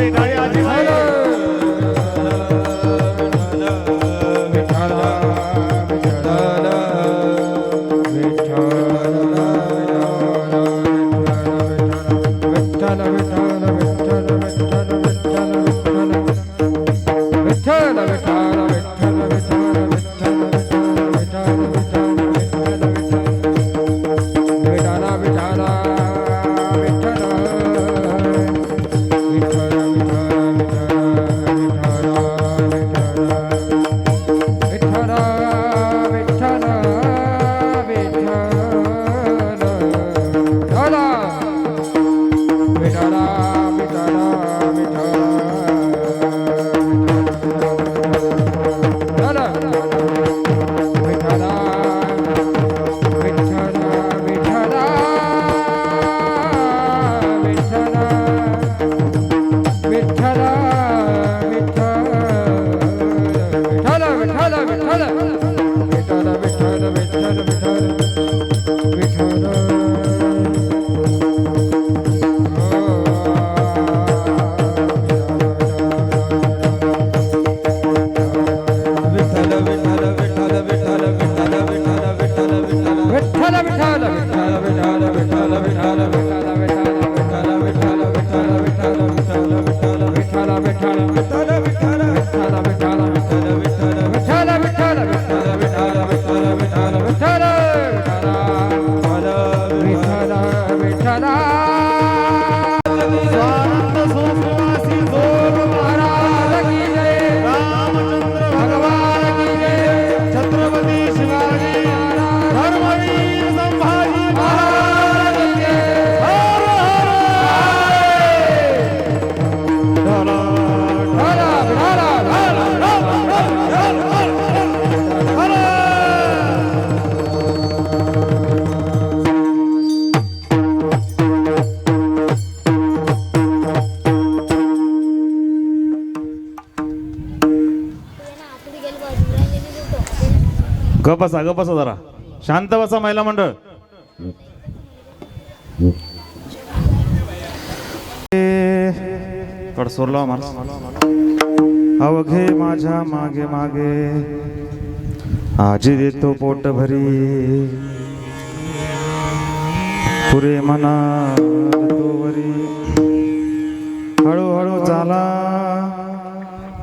टाळी टाळी आजी गप बसा जरा शांत बसा महिला मंडळ थोडं सोरला अवघे माझ्या मागे मागे आजी देतो पोट भरी पुरे मना तोवरी हळूहळू चाला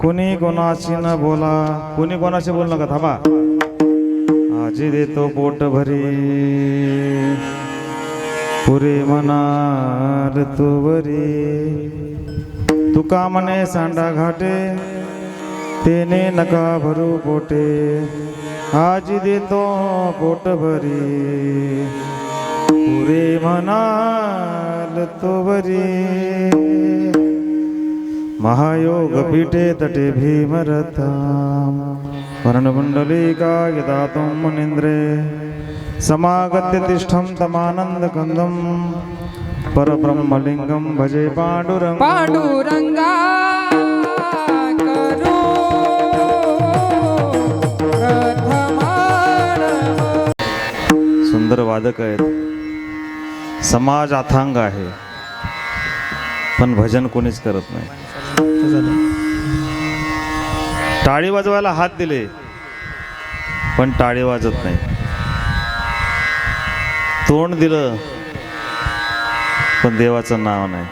कुणी कोणाशी न बोला कुणी कोणाशी बोल नका थांबा आजी देतो पोट भरी पुरे मनार तोवरी तुका मने सांडा घाटे तेने नका भरू पोटे आजी देतो पोट भरी पुरे मनार तोवरी महायोग पीठे तटे भीमरथा वर्णकुंडलिका यदातुं मुनीन्द्रे समागत्य तिष्ठं तमानन्दकन्दं परब्रह्मलिङ्गं भजे पाण्डुरंग पांडुरंगा करो प्रथमान। सुंदर वादक आहेत, समाज अथांग आहे, पण भजन कोणीच करत नाही। टाळी वाजवायला हात दिले पण टाळी वाजत नाही, तोंड दिलं पण देवाचं नाव नाही,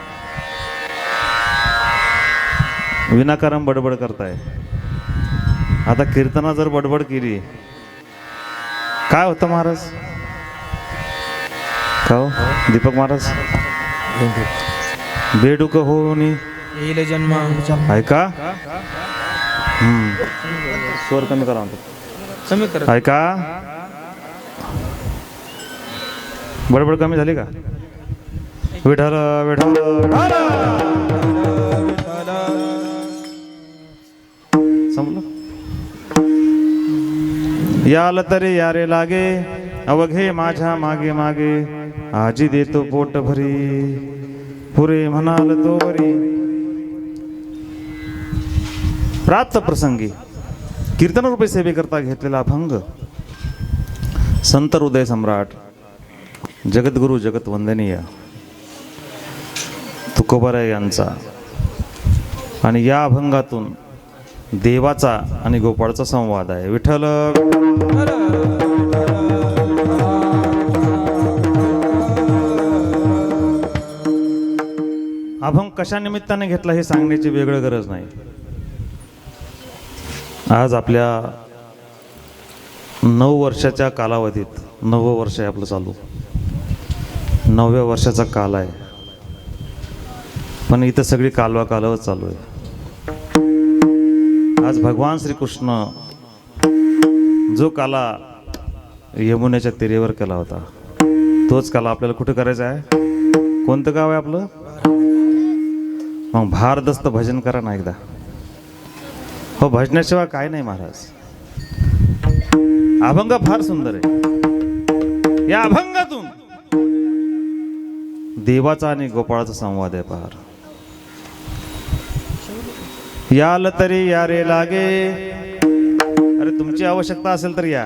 विनाकारण बडबड करताय। आता कीर्तना जर बडबड केली काय होतं महाराज? का हो दीपक महाराज? बेडूक होऊन येईल जन्म ऐका, स्वर कमी करा कमी कर ऐका, बडबड कमी झाली का? विठ्ठल विठ्ठल संपलं? याल तरी यारे लागे अवघे माझ्या मागे मागे आजी देतो पोट भरी पुरे म्हणाल तोवरी। प्राप्त प्रसंगी कीर्तन रूपे सेवेकरता घेतलेला अभंग संत हृदय सम्राट जगद्गुरु जगत वंदनीय तुकोबाराय यांचा आणि या अभंगातून देवाचा आणि गोपाळाचा संवाद आहे. विठ्ठल अभंग कशा निमित्ताने घेतला हे सांगण्याची वेगळी गरज नाही. आज आपल्या 9 वर्षाच्या कालावधीत 9वं वर्ष आहे आपलं चालू, 9व्या वर्षाचा काल आहे. पण इथं सगळी कालवाच चालू आहे. आज भगवान श्रीकृष्ण जो काला यमुनेच्या तिरेवर केला होता तोच काला आपल्याला कुठे करायचा आहे? कोणतं गाव आहे आपलं? मग भारदस्त भजन करा ना एकदा. हो, भजनाशिवाय काय नाही महाराज. अभंग फार सुंदर आहे. या अभंगातून देवाचा आणि गोपाळाचा संवाद आहे. पार याल तरी या रे लागे. अरे तुमची आवश्यकता असेल तर या.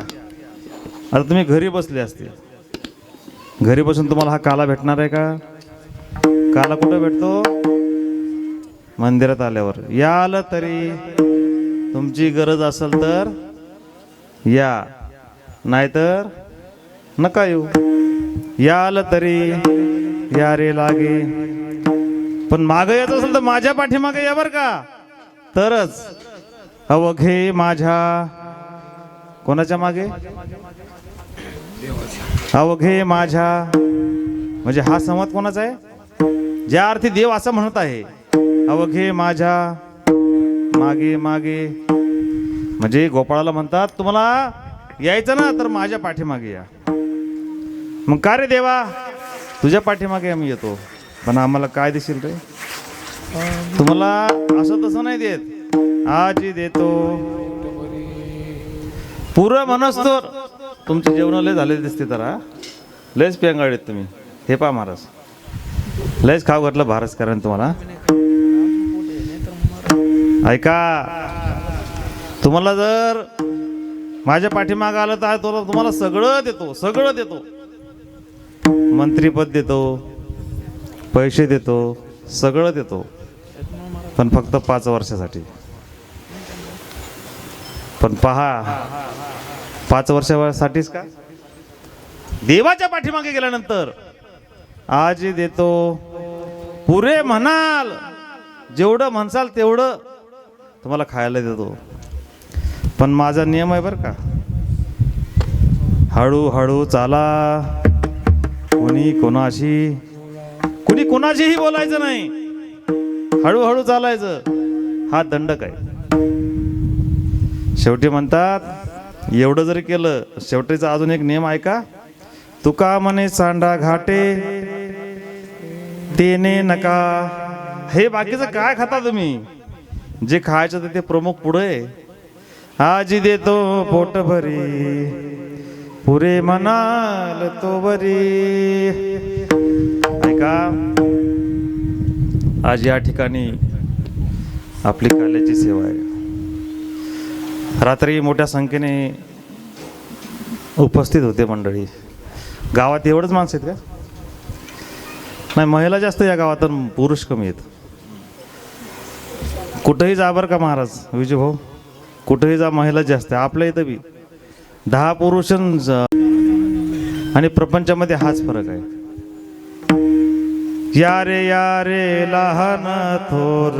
आता तुम्ही घरी बसले असते, घरी बसून तुम्हाला हा काला भेटणार आहे का? काला कुठं भेटतो? मंदिरात आल्यावर. याल तरी तुमची गरज असेल तर या, नाहीतर नका येऊ. याल तरी या रे लागे. पण मागं यायचं असेल तर माझ्या पाठीमागे या बरं का, तरच. अवघे माझ्या, कोणाच्या मागे? अवघे माझ्या म्हणजे हा संवाद कोणाचा आहे? ज्या अर्थी देव असं म्हणत आहे, अवघे माझ्या मागे मागे, म्हणजे गोपाळाला म्हणतात तुम्हाला यायचं ना तर माझ्या पाठीमागे या. मग का रे देवा, तुझ्या पाठीमागे आम्ही येतो, पण आम्हाला काय देशील रे? तुम्हाला असं तसं नाही देत, आजी देतो. पुरं म्हणस तर तुमचे जेवण लय झालेले दिसते. तर लयच पेंगाळीत तुम्ही. हे पहा महाराज, लयच खाऊ घातलं भारत कारण तुम्हाला. ऐका, तुम्हाला जर माझ्या पाठीमागं आलं तर तुम्हाला सगळं देतो, सगळं देतो. मंत्रीपद देतो, पैसे देतो, सगळं देतो, पण फक्त 5 वर्षासाठी. पण पहा, 5 वर्षासाठीच का? देवाच्या पाठीमागे गेल्यानंतर आजी देतो. पुरे म्हणाल, जेवढं म्हणसाल तेवढं तुम्हाला खायला देतो. पण माझा नियम आहे बरं का, हळूहळू चाला. कुणी कोणाशीही बोलायचं नाही, हळूहळू चालायचं. हा दंडक आहे. शेवटी म्हणतात एवढं जरी केलं, शेवटीचा अजून एक नियम ऐका. तुका म्हणे सांडा घाटे तेने नका. हे बाकीचं काय खाता तुम्ही? जे खायचं ते प्रमुख पुढे. आजी देतो पोट भरी, पुरे म्हणाल तो बरी. ऐका, आज या ठिकाणी आपली काल्याची सेवा आहे. रात्री मोठ्या संख्येने उपस्थित होते मंडळी. गावात एवढंच माणसं आहेत का? नाही, महिला जास्त या गावात, पुरुष कमी आहेत. कुठेही जा बरं का महाराज, विजय भाऊ, कुठेही जा, महिला जास्त आहे. आपल्या इथं बी 10 पुरुष आणि प्रपंचामध्ये हाच फरक आहे. या रे लहान थोर,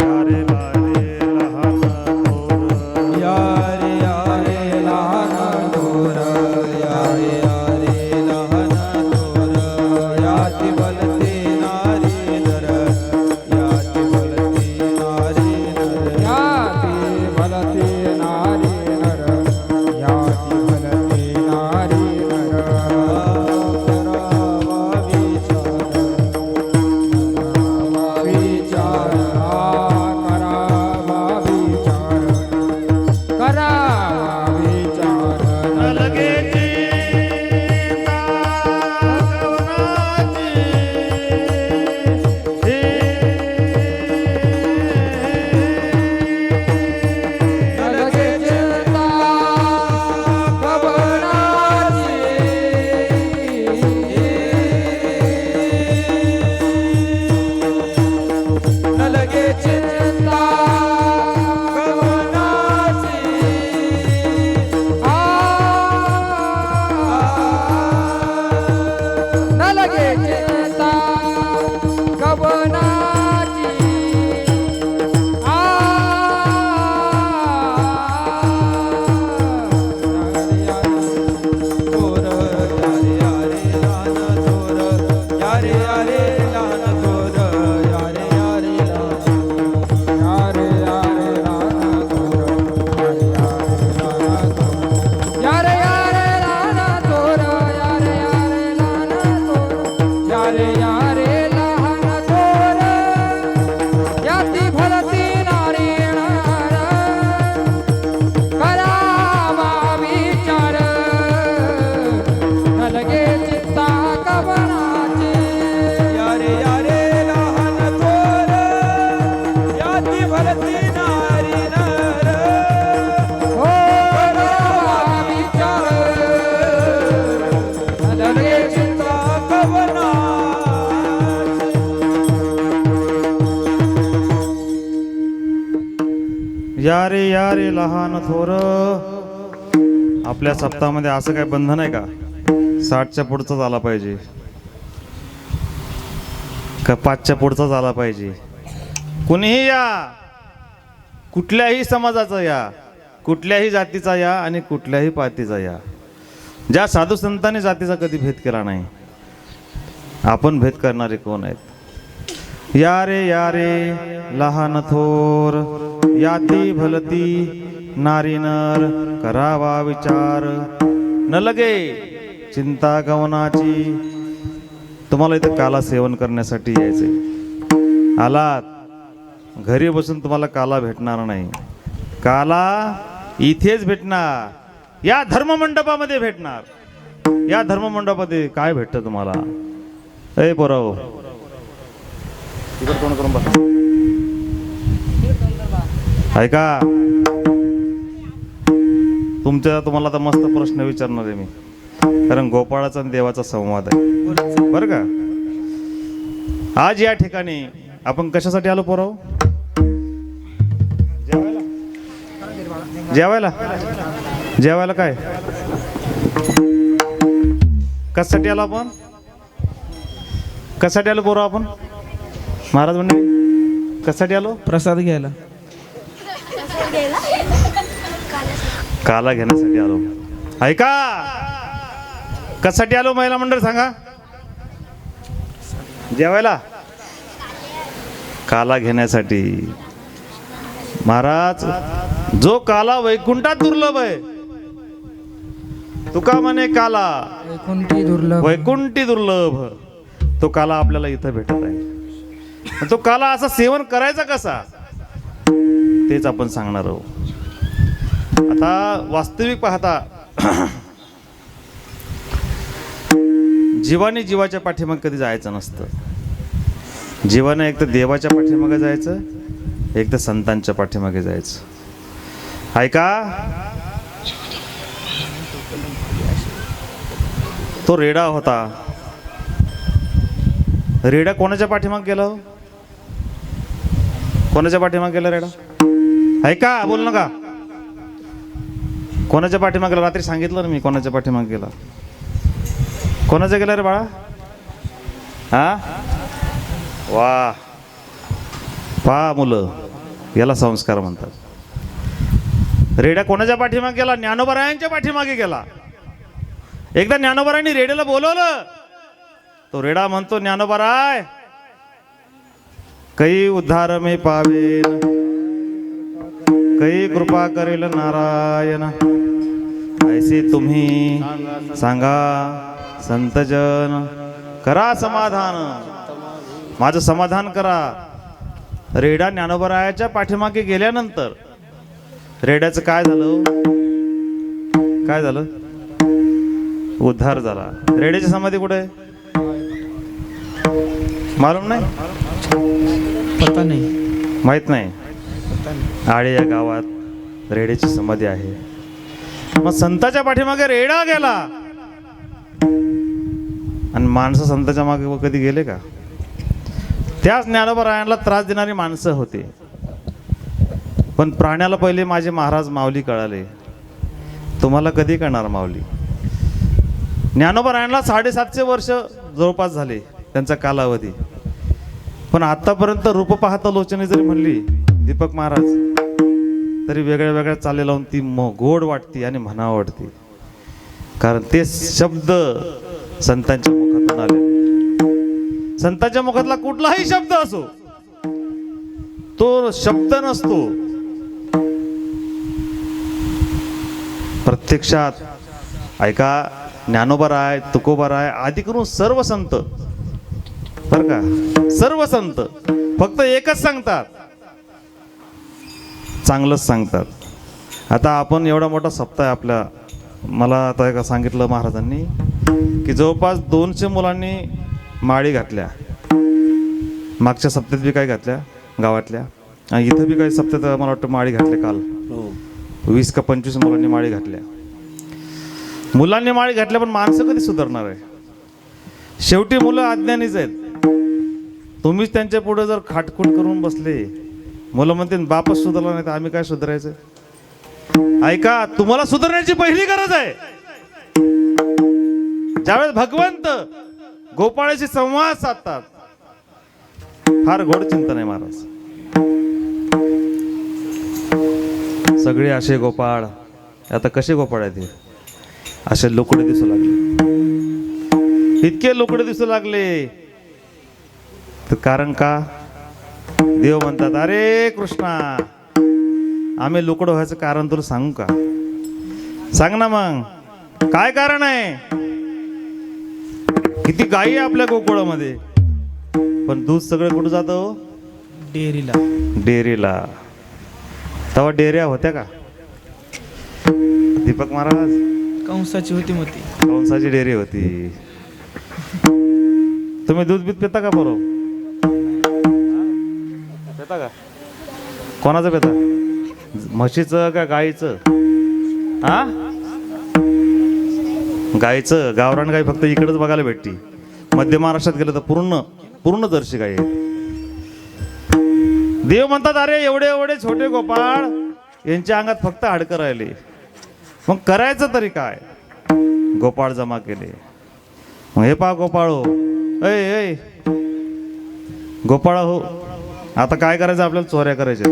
या रे लहान थोर, या रे लहान थोर, या रे लहान थोर. याती बोलते नारी नर, याती बोलते नारी नर, याती बोलते नारी नर, याती बोलते नारी नर. विचार भलती नारी नर हो करावा विचार लगे चिंता कवना या रे लहान थोर. आपल्या सप्ताहामध्ये असं काय बंधन आहे का 60च्या पुढचाच आला पाहिजे का 5च्या पुढचाच आला पाहिजे? कुणीही या, कुठल्याही समाजाचा या, कुठल्याही जातीचा या आणि कुठल्याही पातीचा या. ज्या साधू संतांनी जातीचा कधी भेद केला नाही, आपण भेद करणारे कोण आहेत? या रे लहान थोर, याती भलती नारी नर, करावा विचार न लगे चिंता गवनाची. तुम्हाला इथं काला सेवन करण्यासाठी यायचंय. आलात घरी बसून तुम्हाला काला भेटणार नाही. काला इथेच भेटणार, या धर्ममंडपामध्ये भेटणार. या धर्ममंडपामध्ये काय भेटतं तुम्हाला? ए पोराव, इकडे तोंड करून बसा. ऐका, तुम्हाला आता मस्त प्रश्न विचारणार आहे मी, कारण गोपाळाचा आणि देवाचा संवाद आहे बरं का. आज या ठिकाणी आपण कशासाठी आलो पोराव? जेवायला. जेवायला काय कशासाठी आलो आपण? कशासाठी आलो पोराव आपण? महाराज मंडळी कशासाठी आलो? प्रसाद घ्यायला. काला घेण्यासाठी आलो. ऐका, कशासाठी आलो महिला मंडळ सांगा? जेवायला. काला घेण्यासाठी. महाराज, जो काला वैकुंठात दुर्लभ आहे, तुका म्हणे काला वैकुंठी दुर्लभ, वैकुंठी दुर्लभ, तो काला आपल्याला इथं भेटत आहे. तो काला असा सेवन करायचा कसा, तेच आपण सांगणार आहोत. आता वास्तविक पाहता जीवाने जीवाच्या पाठीमागे कधी जायचं नसतं. जीवाने एक तर देवाच्या पाठीमागे जायचं, एक तर संतांच्या पाठीमागे जायचं. ऐका, तो रेडा होता. रेडा कोणाच्या पाठीमागे गेला? कोणाच्या पाठीमागे गेला रेडा? ऐका, बोल नका. कोणाच्या पाठीमागे गेला? रात्री सांगितलं ना मी कोणाच्या पाठीमागे गेला. कोणाच्या गेला रे बाळा? हा वा, पहा मुलं, याला संस्कार म्हणतात. रेडा कोणाच्या पाठीमागे गेला? ज्ञानोबरायांच्या पाठीमागे गेला. एकदा ज्ञानोबरायांनी रेड्याला बोलवलं. तो रेडा म्हणतो, ज्ञानोबराय कई उद्धार में पावेन, कई कृपा करेल नारायण, ऐसे तुम्ही सांगा संतजन, करा समाधान, माझं समाधान करा. रेडा ज्ञानोबरायाच्या पाठीमागे गेल्यानंतर रेड्याचं काय झालं? काय झालं? उद्धार झाला. रेड्याची समाधी कुठे आहे? मालूम नाही? पता नाही, माहित नाही. पता नाही. आळे या गावात रेड्याची समाधी आहे. मग संताच्या पाठीमागे रेडा गेला आणि माणसं संताच्या मागे कधी गेले का? त्याच ज्ञानोबरायांना त्रास देणारी माणसं होते. पण प्राण्याला पहिले माझे महाराज माऊली कळाले. तुम्हाला कधी कळणार माऊली? ज्ञानोबरायांना 750 वर्ष जवळपास झाले त्यांचा कालावधी. पण आतापर्यंत रूप पाहता लोचने जरी म्हणली दीपक महाराज, तरी वेगळ्या वेगळ्या चाले लावून ती गोड वाटते आणि म्हणावं वाटते. कारण ते शब्द संतांच्या मुखातून आले. संतांच्या मुखातला कुठलाही शब्द असो, तो शब्द नसतो. प्रत्यक्षात ऐका, ज्ञानोबराय, तुकोबाराय आदी करून सर्व संत, बर का, सर्व संत फक्त एकच सांगतात, चांगलंच सांगतात. आता आपण एवढा मोठा सप्ताह आहे आपल्या, मला आता एका सांगितलं महाराजांनी की जवळपास 200 मुलांनी माळी घातल्या. मागच्या सप्त्यात बी काय घातल्या गावातल्या. आणि इथं बी काही सप्त्यात मला वाटतं माळी घातले काल. 20 का 25 मुलांनी माळी घातल्या. मुलांनी माळी घातल्या, पण माणसं कधी सुधारणार आहे? शेवटी मुलं अज्ञानीच आहेत. तुम्हीच त्यांच्या पुढे जर खाटखूट करून बसले, मुलं म्हणते बापच सुधारला नाही तर आम्ही काय सुधारायचं? ऐका, तुम्हाला सुधारण्याची पहिली गरज आहे. ज्यावेळेस भगवंत गोपाळाशी संवाद साधतात, फार गोड चिंतन आहे महाराज. सगळे असे गोपाळ, आता कसे गोपाळ आहेत हे? असे लोकडे दिसू लागले, इतके लोकडे दिसू लागले. तर कारण का? देव म्हणतात, अरे कृष्णा, आम्ही लोकडं व्हायचं कारण तुला सांगू का? सांग ना मग, काय कारण आहे? किती गायी आहे आपल्या गोकुळामध्ये, पण दूध सगळं कुठं जातं? डेअरीला. डेअरीला. तेव्हा डेअऱ्या होत्या का दीपक महाराज? कंसाची होती मग ती. कंसाची डेअरी होती. तुम्ही दूध बीत पिता का बरोबर? पिता का? कोणाचं पिता? म्हशीचं का गाईचं? हा, गाईचं. गावरान गाई फक्त इकडेच बघायला भेटती. मध्य महाराष्ट्रात गेलं तर पूर्ण जर्सी गाई आहेत. देव म्हणतात, अरे एवढे एवढे छोटे गोपाळ, यांच्या अंगात फक्त हाडकं राहिले, मग करायचं तरी काय? गोपाळ जमा केले. मग हे पहा गोपाळ हो, ऐ गोपाळ हो, आता काय करायचं आपल्याला? चोऱ्या करायच्या.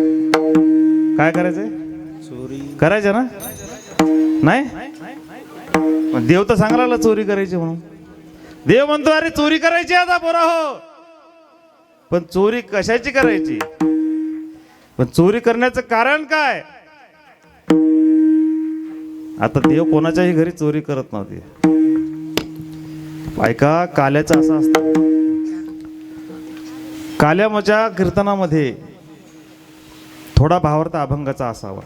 काय करायचंय? चोरी करायच्या ना? नाही, देव तर सांगायला लागला चोरी करायची म्हणून. देव म्हणतो, अरे चोरी करायची आता पोरा हो, पण चोरी कशाची करायची? पण चोरी करण्याचं कारण काय? आता देव कोणाच्याही घरी चोरी करत नव्हती. ऐका, काल्याचं असं असतं. काल्याच्या कीर्तनामध्ये थोडा भावार्थ अभंगाचा असावा,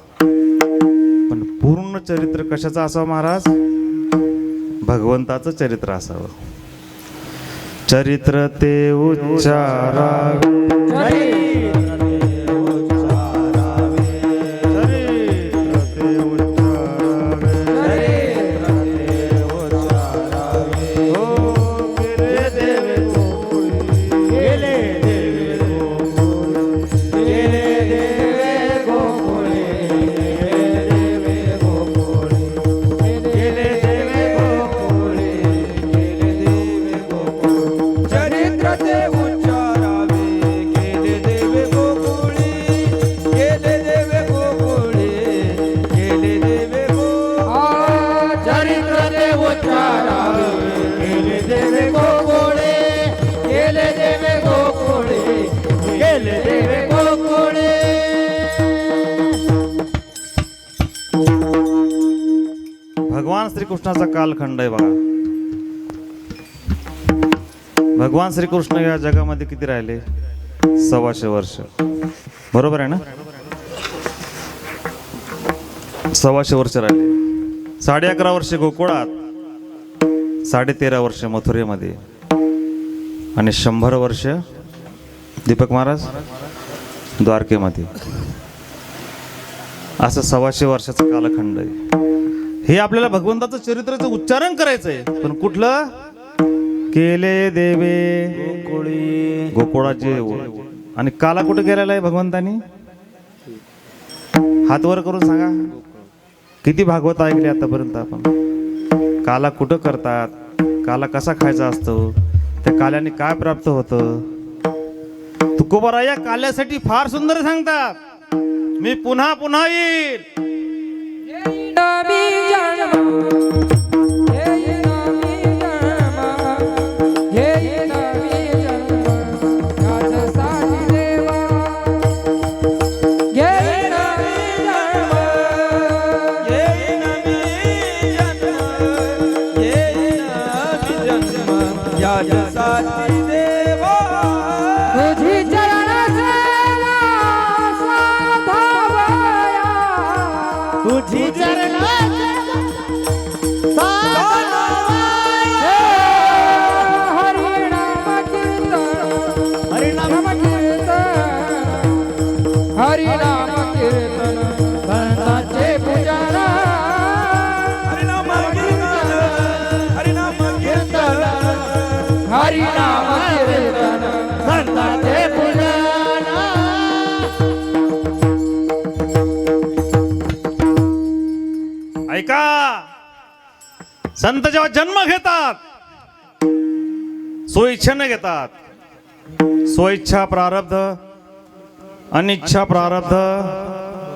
पण पूर्ण चरित्र कशाचं असावं महाराज? भगवंताचं चरित्र असावं. चरित्र ते उच्चारावे, भगवान श्रीकृष्णाचा कालखंड आहे बघा. भगवान श्रीकृष्ण या जगामध्ये किती राहिले? 125 वर्ष. बरोबर आहे ना? 125 वर्ष राहिले. 11.5 वर्ष गोकुळात, 13.5 वर्ष मथुरेमध्ये, आणि 100 वर्ष दीपक महाराज द्वारकेमध्ये. असं 125 वर्षाचा कालखंड आहे. हे आपल्याला भगवंताचं चरित्राचं उच्चारण करायचं आहे, पण कुठलं? केले देवे गोकुळाचे. आणि काला कुठे गेलेला आहे भगवंतानी? हात वर करून सांगा, किती भागवत ऐकले आतापर्यंत आपण? काला कुठं करतात? काला कसा खायचा असतो? त्या काल्याने काय प्राप्त होतं? तुकोबा या काल्यासाठी फार सुंदर सांगतात. मी पुन्हा पुन्हा येईल. हरी नाम कीर्तन संतांचे पूजन हरिनाम कीर्तन हरिनाम कीर्तन हरी नाम कीर्तन संतांचे पूजन ऐका, संत जेव्हा जन्म घेतात स्वइच्छेने घेतात. स्वइच्छा प्रारब्ध, अनिच्छा प्रारब्ध,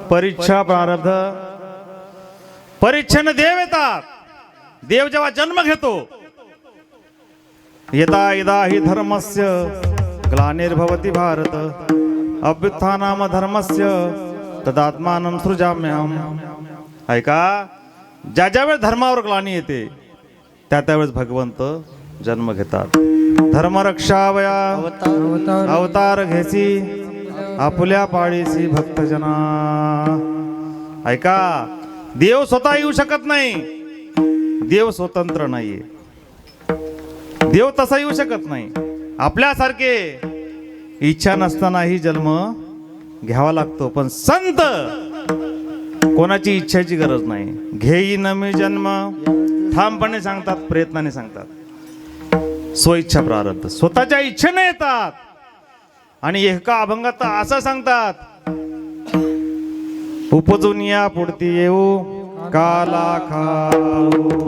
परीच्छा प्रारब्ध. परीक्षेने देव येतात. देव जेव्हा जन्म घेतो, यदा यदा हि धर्मस्य ग्लानिर्भवति भारत अभ्युत्थानाम धर्मस्य तदात्मानं सृजाम्यहम्. ऐका, ज्या ज्यावेळेस धर्मावर ग्लानी येते त्या त्यावेळेस भगवंत जन्म घेतात. धर्मरक्षावया अवतार घेसी आपुल्या पाळीसी भक्तजना. ऐका, देव स्वतः येऊ शकत नाही. देव स्वतंत्र नाहीये. देव तसा येऊ शकत नाही. आपल्यासारखे इच्छा नसतानाही जन्म घ्यावा लागतो. पण संत कोणाची इच्छाची गरज नाही. घेईन मी जन्म ठामपणे सांगतात, प्रयत्नाने सांगतात. स्वइच्छा प्रारब्ध, स्वतःच्या इच्छेने येतात. आणि एका अभंगात असं सांगतात, उपजून या पुढती येऊ काला खाऊ.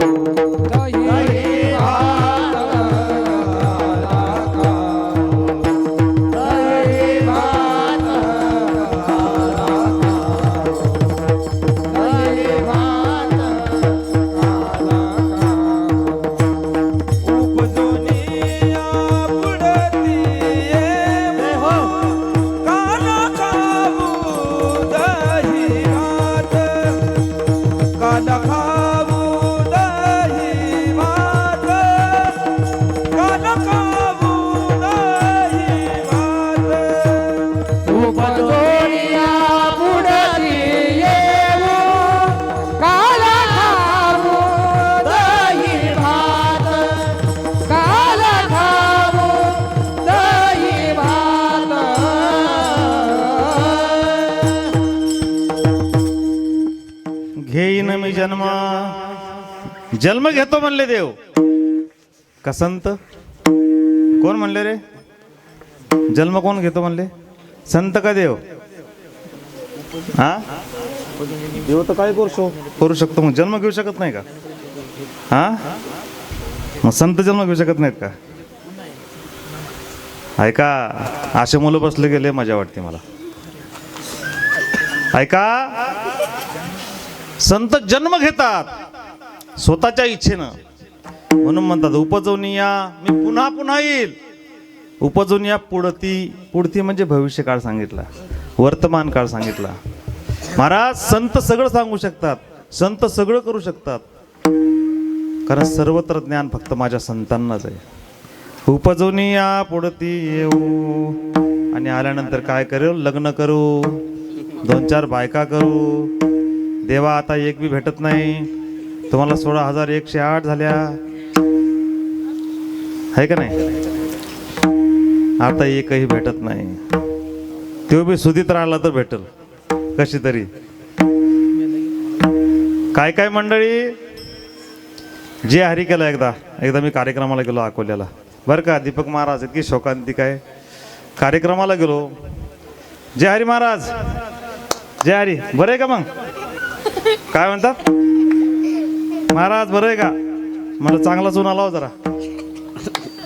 घेईन मी जन्म. जन्म घेतो म्हणले देव का संत? कोण म्हणले रे? जन्म कोण घेतो म्हणले? संत का देव? हा, देव तर काय करू शकतो, मग जन्म घेऊ शकत नाही का? हा, मग संत जन्म घेऊ शकत नाहीत का? ऐका, असे मुलं बसले गेले मजा वाटते मला. ऐका, संत जन्म घेतात स्वतःच्या इच्छेनं. म्हणून म्हणतात उपजून या, मी पुन्हा पुन्हा येईल. उपजून या पुढती. पुढती म्हणजे भविष्यकाळ सांगितला, वर्तमान काळ सांगितला. महाराज, संत सगळं सांगू शकतात, संत सगळं करू शकतात. कारण सर्वत्र ज्ञान फक्त माझ्या संतांनाच आहे. उपजून या पुढती येऊ. आणि आल्यानंतर काय करू? लग्न करू, 2-4 बायका करू. देवा, आता एक बी भेटत नाही. तुम्हाला 16,108 झाल्या, आहे का नाही? आता एकही भेटत नाही. तो बी सुधीत राहिला तर भेटल कशी तरी. काय काय मंडळी जे हरी केलं. एकदा मी कार्यक्रमाला गेलो अकोल्याला, बरं का. दीपक महाराज इतकी शोकांतिक आहे. कार्यक्रमाला गेलो. जय हरी महाराज, जय हरी. बरं आहे का? मग काय म्हणतात महाराज, बरं आहे का? मला चांगला चुना लावा जरा.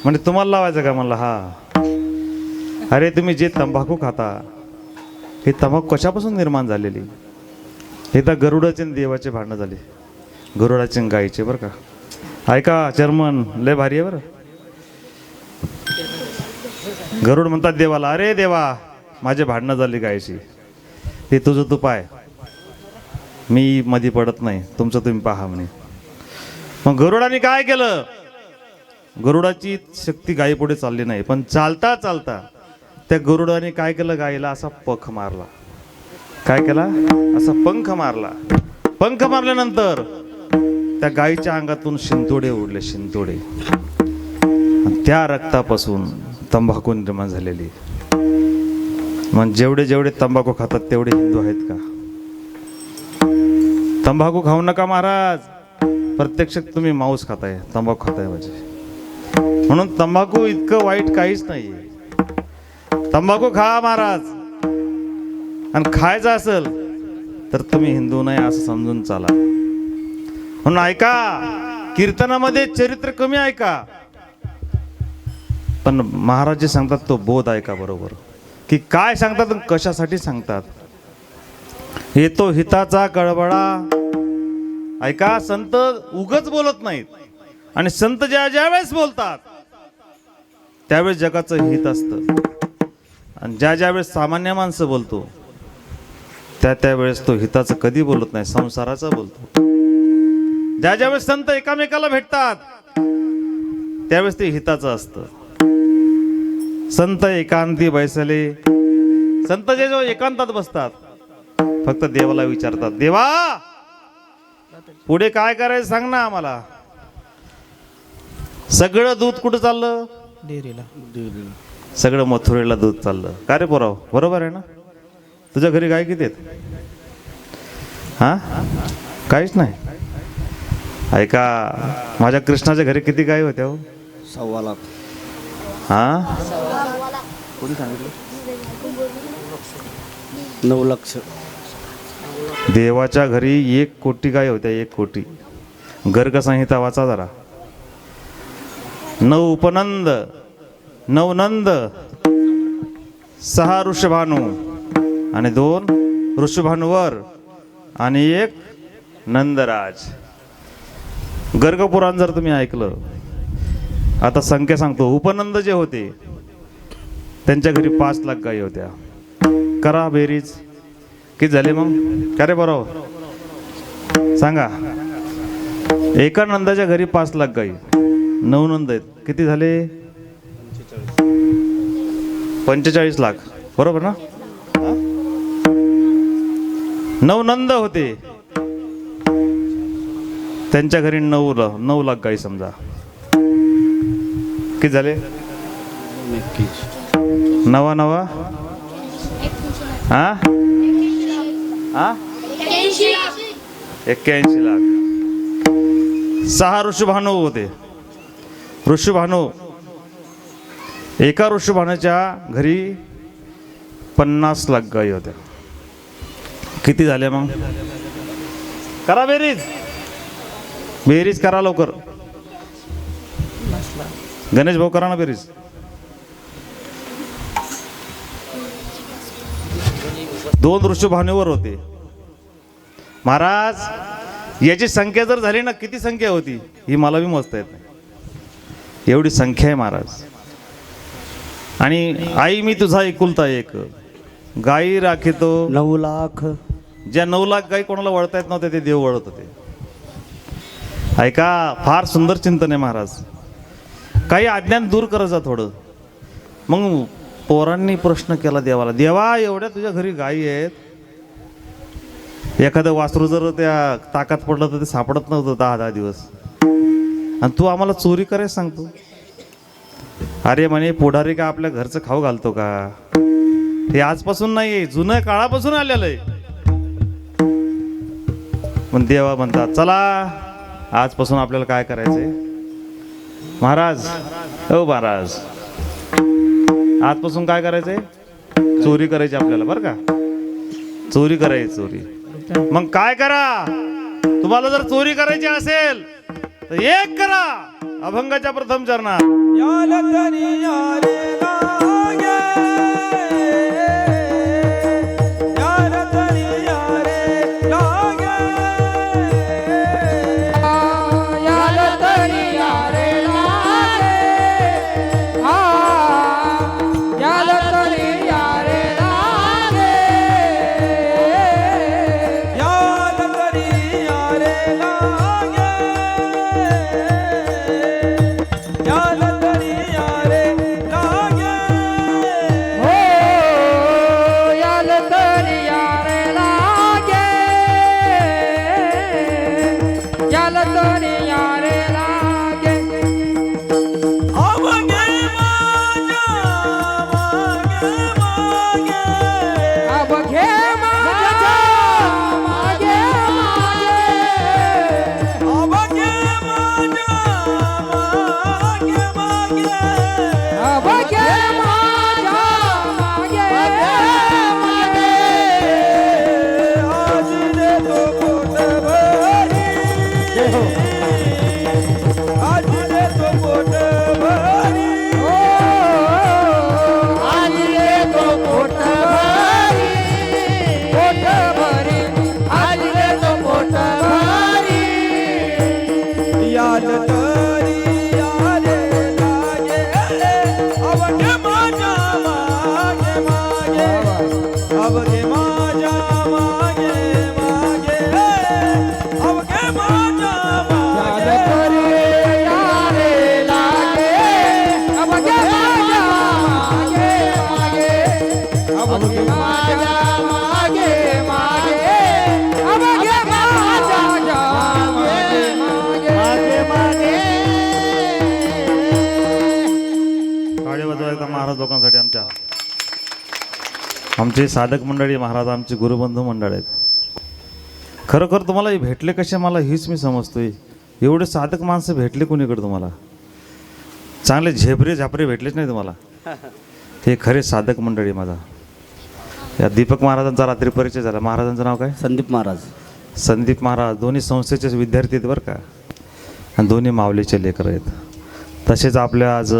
म्हणजे तुम्हाला लावायचं का? म्हणलं हा. अरे, तुम्ही जे तंबाखू खाता, हे तंबाखू कशापासून निर्माण झालेली? हे तर गरुडाचे आणि देवाचे भांडणं झाले. गरुडाचे आणि गायीचे, बरं का. ऐका, चर्मन लय भारी आहे बरं. गरुड म्हणतात देवाला, अरे देवा, माझे भांडणं झाली गायीची. ते तुझं तू पाय, मी मध्ये पडत नाही, तुमचं तुम्ही पहा म्हणे. मग गरुडाने काय केलं? गरुडाची शक्ती गायीपुढे चालली नाही. पण चालता चालता त्या गरुडाने काय केलं? गायीला असा पंख मारला. काय केला? असा पंख मारला. पंख मारल्यानंतर त्या गायीच्या अंगातून शिंतोडे उडले, शिंतोडे. त्या रक्तापासून तंबाखू निर्माण झालेली. मग जेवढे जेवढे तंबाखू खातात तेवढे हिंदू आहेत का? तंबाखू खाऊ नका महाराज, प्रत्यक्षात तुम्ही मांस खाताय, तंबाखू खाताय म्हणजे. म्हणून तंबाखू इतकं वाईट काहीच नाही. तंबाखू खा महाराज, आणि खायचं असेल तर तुम्ही हिंदू नाही असं समजून चाला. म्हणून ऐका, कीर्तनामध्ये चरित्र कमी ऐका, पण महाराज जे सांगतात तो बोध ऐका बरोबर, की काय सांगतात आणि कशासाठी सांगतात. येतो हिताचा कळबळा. ऐका, संत उगच बोलत नाहीत, आणि संत ज्या ज्या वेळेस बोलतात त्यावेळेस जगाचं हित असतं, आणि ज्या ज्या वेळेस सामान्य माणसं बोलतो त्यावेळेस तो हिताचं कधी बोलत नाही, संसाराचं बोलतो. ज्या ज्या वेळेस संत एकामेकाला भेटतात त्यावेळेस ते हिताचं असतं. संत एकांती बैसले. संत जे जो एकांतात बसतात फक्त देवाला विचारतात, देवा पुढे काय करायचं सांग ना आम्हाला. सगळं दूध कुठं चाललं? डेअरीला. सगळं मथुरेला दूध चाललं. का रे पोराव, बरोबर आहे ना? तुझ्या घरी गाय किती आहेत? हा, काहीच नाही. ऐका, माझ्या कृष्णाच्या घरी किती गाय होत्या हो? 1.25 लाख. हा, कोणी सांगितलं? 9 लक्ष. देवाच्या घरी 1 कोटी गाय होत्या, 1 कोटी. गर्ग संहिता वाचा जरा. 9 उपनंद, 9 नंद, 6 ऋषभानू, आणि 2 ऋषभानुवर, आणि 1 नंदराज. गर्गपुराण जर तुम्ही ऐकलं, आता संख्या सांगतो. उपनंद जे होते त्यांच्या घरी 5 लाख गायी होत्या. करा बेरीज, किती झाले मग? का रे बरोबर सांगा. एका नंदाच्या घरी 5 लाख गायी, 9 नंद आहेत, किती झाले? 45 लाख, बरोबर ना? 9 नंद होते, त्यांच्या घरी 9 लाख गायी समजा. किती झाले? नवा नवा हा हा 81 लाख. 6 ऋषभानू होते. ऋषभानू, एका ऋषभानाच्या घरी 50 लाख गायी होत्या. किती झाल्या मग? करा बेरीज, बेरीज करा लवकर. गणेश भाऊ करा ना बेरीज. दोन ऋषभानूवर होते महाराज. याची संख्या जर झाली ना, किती संख्या होती ही मला बी मोजता येत नाही, एवढी संख्या आहे महाराज. आणि आई मी तुझा एकुलता एक, गायी राखीतो 9 लाख. ज्या 9 लाख गायी कोणाला वळता येत नव्हते ते देव वळत होते. ऐका, फार सुंदर चिंतन आहे महाराज. काही अज्ञान दूर करायचं थोडं. मग पोरांनी प्रश्न केला देवाला, देवा एवढ्या तुझ्या घरी गायी आहेत, एखादं वासरू जर त्या ताकात पडलं तर ते सापडत नव्हतं 10-10 दिवस, आणि तू आम्हाला चोरी करायला सांगतो. अरे म्हणे, पुढारी का आपल्या घरचं खाऊ घालतो का? हे आजपासून नाही, जुन्या काळापासून आलेलं आहे. पण देवा म्हणतात, चला आजपासून आपल्याला काय करायचंय महाराज? हो महाराज, आजपासून काय करायचंय? चोरी करायची आपल्याला, बरं का? चोरी करायची, चोरी. मग काय करा? तुम्हाला जर चोरी करायची असेल तर एक करा, अभंगाच्या प्रथम चरणात. याला तरी यारे लागे, याला तरी यारे लागे, याला तरी यारे लागे, हा याला तरी यारे लागे, याला तरी यारे लागे, याला तरी यारे लागे. माझ्या मागे मागे अवघे माझ्या याद मागे तरी यारे लागे अवघे माझ्या मागे मागे अवघे माझ्या मागे मागे अवघे माझ्या मागे मागे टाळी वाजवायचा महाराज लोकांसाठी आमचे साधक मंडळी महाराज आमचे गुरुबंधू मंडळ आहेत. खरोखर तुम्हाला हे भेटले कसे मला हीच मी समजतोय. एवढे साधक माणसं भेटले कोणीकडे तुम्हाला? चांगले झेपरे झापरे भेटलेच नाही तुम्हाला. हे खरे साधक मंडळी. माझा या दीपक महाराजांचा रात्री परिचय झाला. महाराजांचं नाव काय? संदीप महाराज. संदीप महाराज दोन्ही संस्थेचे विद्यार्थी आहेत बरं का, आणि दोन्ही माऊलीचे लेकर आहेत. तसेच आपल्या आज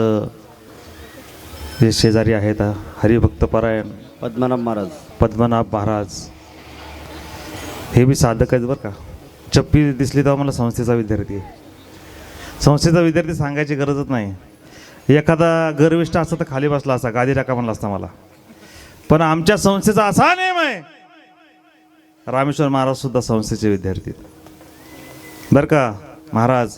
जे शेजारी आहेत हरिभक्तपरायण पद्मनाभ महाराज. पद्मनाभ महाराज हे बी साधक आहेत बरं का. चप्पी दिसली तर मला संस्थेचा विद्यार्थी आहे. संस्थेचा विद्यार्थी सांगायची गरजच नाही. एखादा गर्विष्ठ असता तर खाली बसला असता, गादी टाका म्हणला असता मला. पण आमच्या संस्थेचा असा नेम आहे. रामेश्वर महाराज सुद्धा संस्थेचे विद्यार्थी आहेत बरं का. महाराज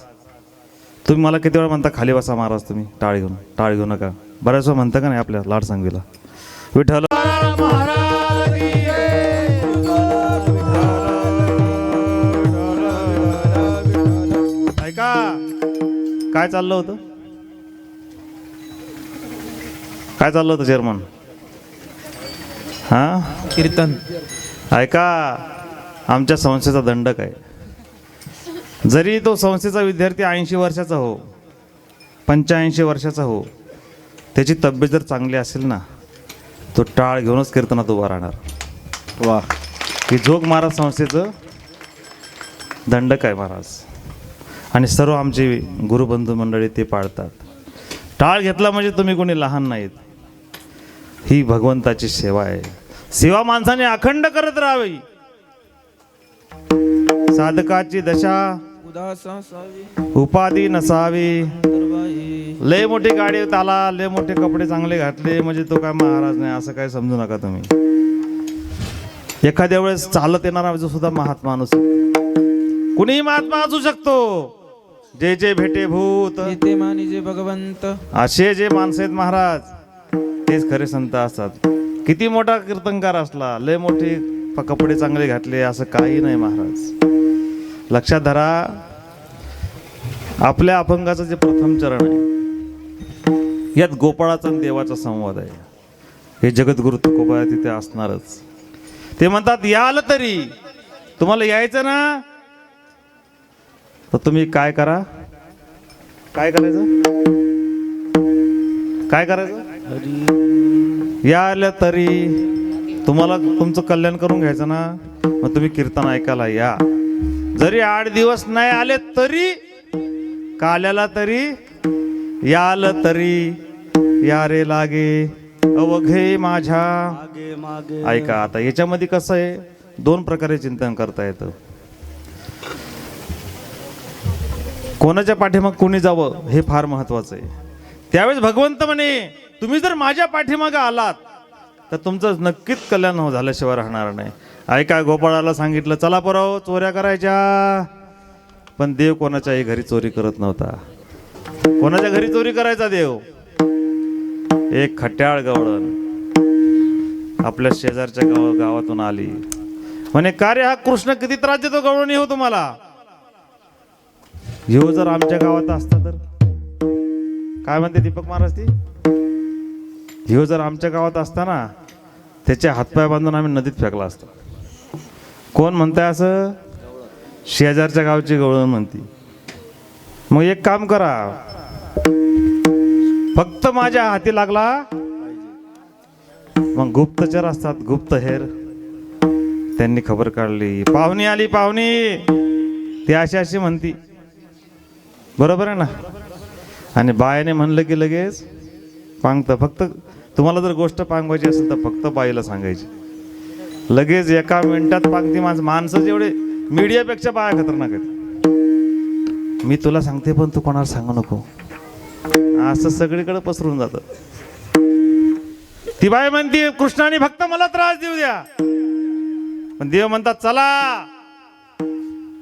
तुम्ही मला किती वेळा म्हणता खाली बसा महाराज, तुम्ही टाळ घेऊ नका. बऱ्याच वेळा म्हणता का नाही आपल्या लाड सांगवीला? विठ्ठल महाराज की जय. ऐका काय चाललं होतं? काय चाललं होतं चेअरमन? हां कीर्तन. ऐका, आमच्या संस्थेचा दंडक आहे. जरी तो संस्थेचा विद्यार्थी 80 वर्षाचा हो, 85 वर्षाचा हो, त्याची तब्येत जर चांगली असेल ना, तो टाळ घेऊनच कीर्तनात उभा राहणार. वा. ही जोग महाराज संस्थेचं दंडक आहे महाराज. आणि सर्व आमचे गुरुबंधू मंडळी ते पाळतात. टाळ घेतला म्हणजे तुम्ही कोणी लहान नाहीत. ही भगवंताची सेवा आहे. सेवा माणसाने अखंड करत राहावी. साधकाची दशा उदास असावी उपाधी नसावी. सर्वाई. लय मोठी गाडी आला, लय मोठे कपडे चांगले घातले म्हणजे तो काय महाराज नाही, असं काय समजू नका तुम्ही. एखाद्या वेळेस चालत येणारा जो सुद्धा महात्मा माणूस, कुणीही महात्मा असू शकतो. जे जे भेटे भूत येते मानी जे भगवंत. असे जे माणसं आहेत महाराज, तेच खरे संत असतात. किती मोठा कीर्तनकार असला, लय मोठे कपडे चांगले घातले, असं काही नाही महाराज. लक्षात धरा, आपल्या अभंगाचं जे प्रथम चरण आहे, यात गोपाळाचा आणि देवाचा संवाद आहे. हे जगद्गुरु तुकोबा तिथे असणारच. ते म्हणतात याल तरी, तुम्हाला यायचं ना, तर तुम्ही काय करा? काय करायचं? काय करायचं? याल तरी, तुम्हाला तुमचं कल्याण करून घ्यायचं ना, मग तुम्ही कीर्तन ऐकायला या. जरी 8 दिवस नाही आले तरी, काल्याला तरी याल तरी या रे लागे अवघे माझ्या मागे मागे. ऐका, आता याच्यामध्ये कसं आहे, 2 प्रकारे चिंतन करता येतं. कोणाच्या पाठीमाग कोणी जावं हे फार महत्वाचं आहे. त्यावेळेस भगवंत म्हणे, तुम्ही जर माझ्या पाठीमागं आलात तर तुमचं नक्कीच कल्याण झाल्याशिवाय राहणार नाही. ऐका, गोपाळाला सांगितलं चला पोराव चोऱ्या करायच्या, पण देव कोणाच्याही घरी चोरी करत नव्हता. कोणाच्या घरी चोरी करायचा देव? एक खट्याळ गवळण आपल्या शेजारच्या गावातून आली. म्हणे का रे हा कृष्ण किती त्रास देतो गवळणी हो तुम्हाला? ह्यो जर आमच्या गावात असता तर काय म्हणते दीपक महाराज ती? ह्यो जर आमच्या गावात असता ना, त्याचे हातपाय बांधून आम्ही नदीत फेकला असतो. कोण म्हणताय असं? शेजारच्या गावची गवळण म्हणती. मग एक काम करा, फक्त माझ्या हाती लागला, मग गुप्तचर असतात, गुप्तहेर, त्यांनी खबर काढली, पाहुणी आली पाहुणी, ती अशी अशी म्हणती. बरोबर आहे ना? आणि बायाने म्हणलं की लगेच पांगतं. फक्त तुम्हाला जर गोष्ट पांगवायची असेल तर फक्त बाईला सांगायची, लगेच एका मिनिटात पांगती. माणसं जेवढे मीडियापेक्षा बाया खतरनाक आहेत. मी तुला सांगते पण तू कोणाला सांगू नको, असं सगळीकडे पसरून जातं. ती बाई म्हणती कृष्णाने फक्त मला त्रास देऊ द्या, पण देव म्हणतात चला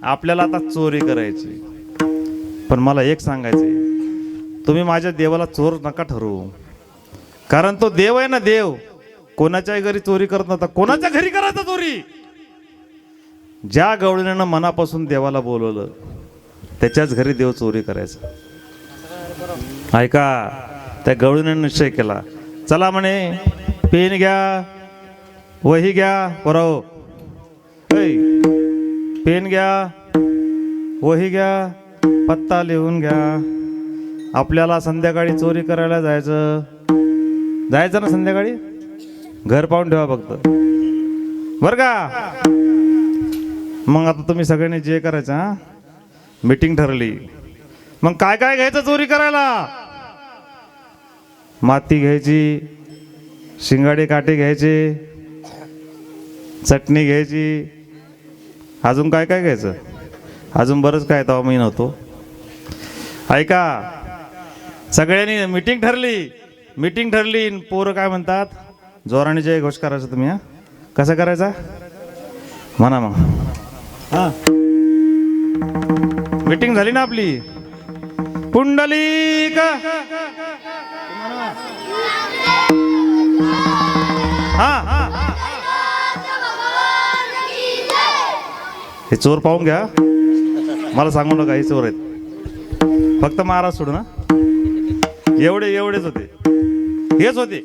आपल्याला आता चोरी करायची. पण मला एक सांगायचंय, तुम्ही माझ्या देवाला चोर नका ठरवू. कारण तो देव आहे ना, देव कोणाच्याही घरी चोरी करत नव्हता. कोणाच्या घरी करायचा चोरी? ज्या गवळण्यानं मनापासून देवाला बोलवलं त्याच्याच घरी देव चोरी करायचा. ऐका, त्या गवळण्यानं निश्चय केला, चला म्हणे पेन घ्या, वही घ्या, पोराओ पेन घ्या, वही घ्या, पत्ता लिहून घ्या. आपल्याला संध्याकाळी चोरी करायला जायचं ना. संध्याकाळी घर पाहून ठेवा फक्त, बरं का. मग आता तुम्ही सगळ्यांनी जे करायचं, हा मीटिंग ठरली. मग काय काय घ्यायचं चोरी करायला? माती घ्यायची, शिंगाडे काटे घ्यायचे, चटणी घ्यायची, अजून काय काय घ्यायचं? अजून बरंच काय, तेव्हा मी नव्हतो. ऐका, सगळ्यांनी मीटिंग ठरली. पोरं काय म्हणतात? जोराने जय घोष करायचं तुम्ही. हा कसं करायचा म्हणा मग. हा मीटिंग झाली ना आपली. पुंडलिक हा हे चोर पाहून घ्या, मला सांगू नका हे चोर आहेत. फक्त महाराज सोडू ना, एवढेच होते, हेच होते.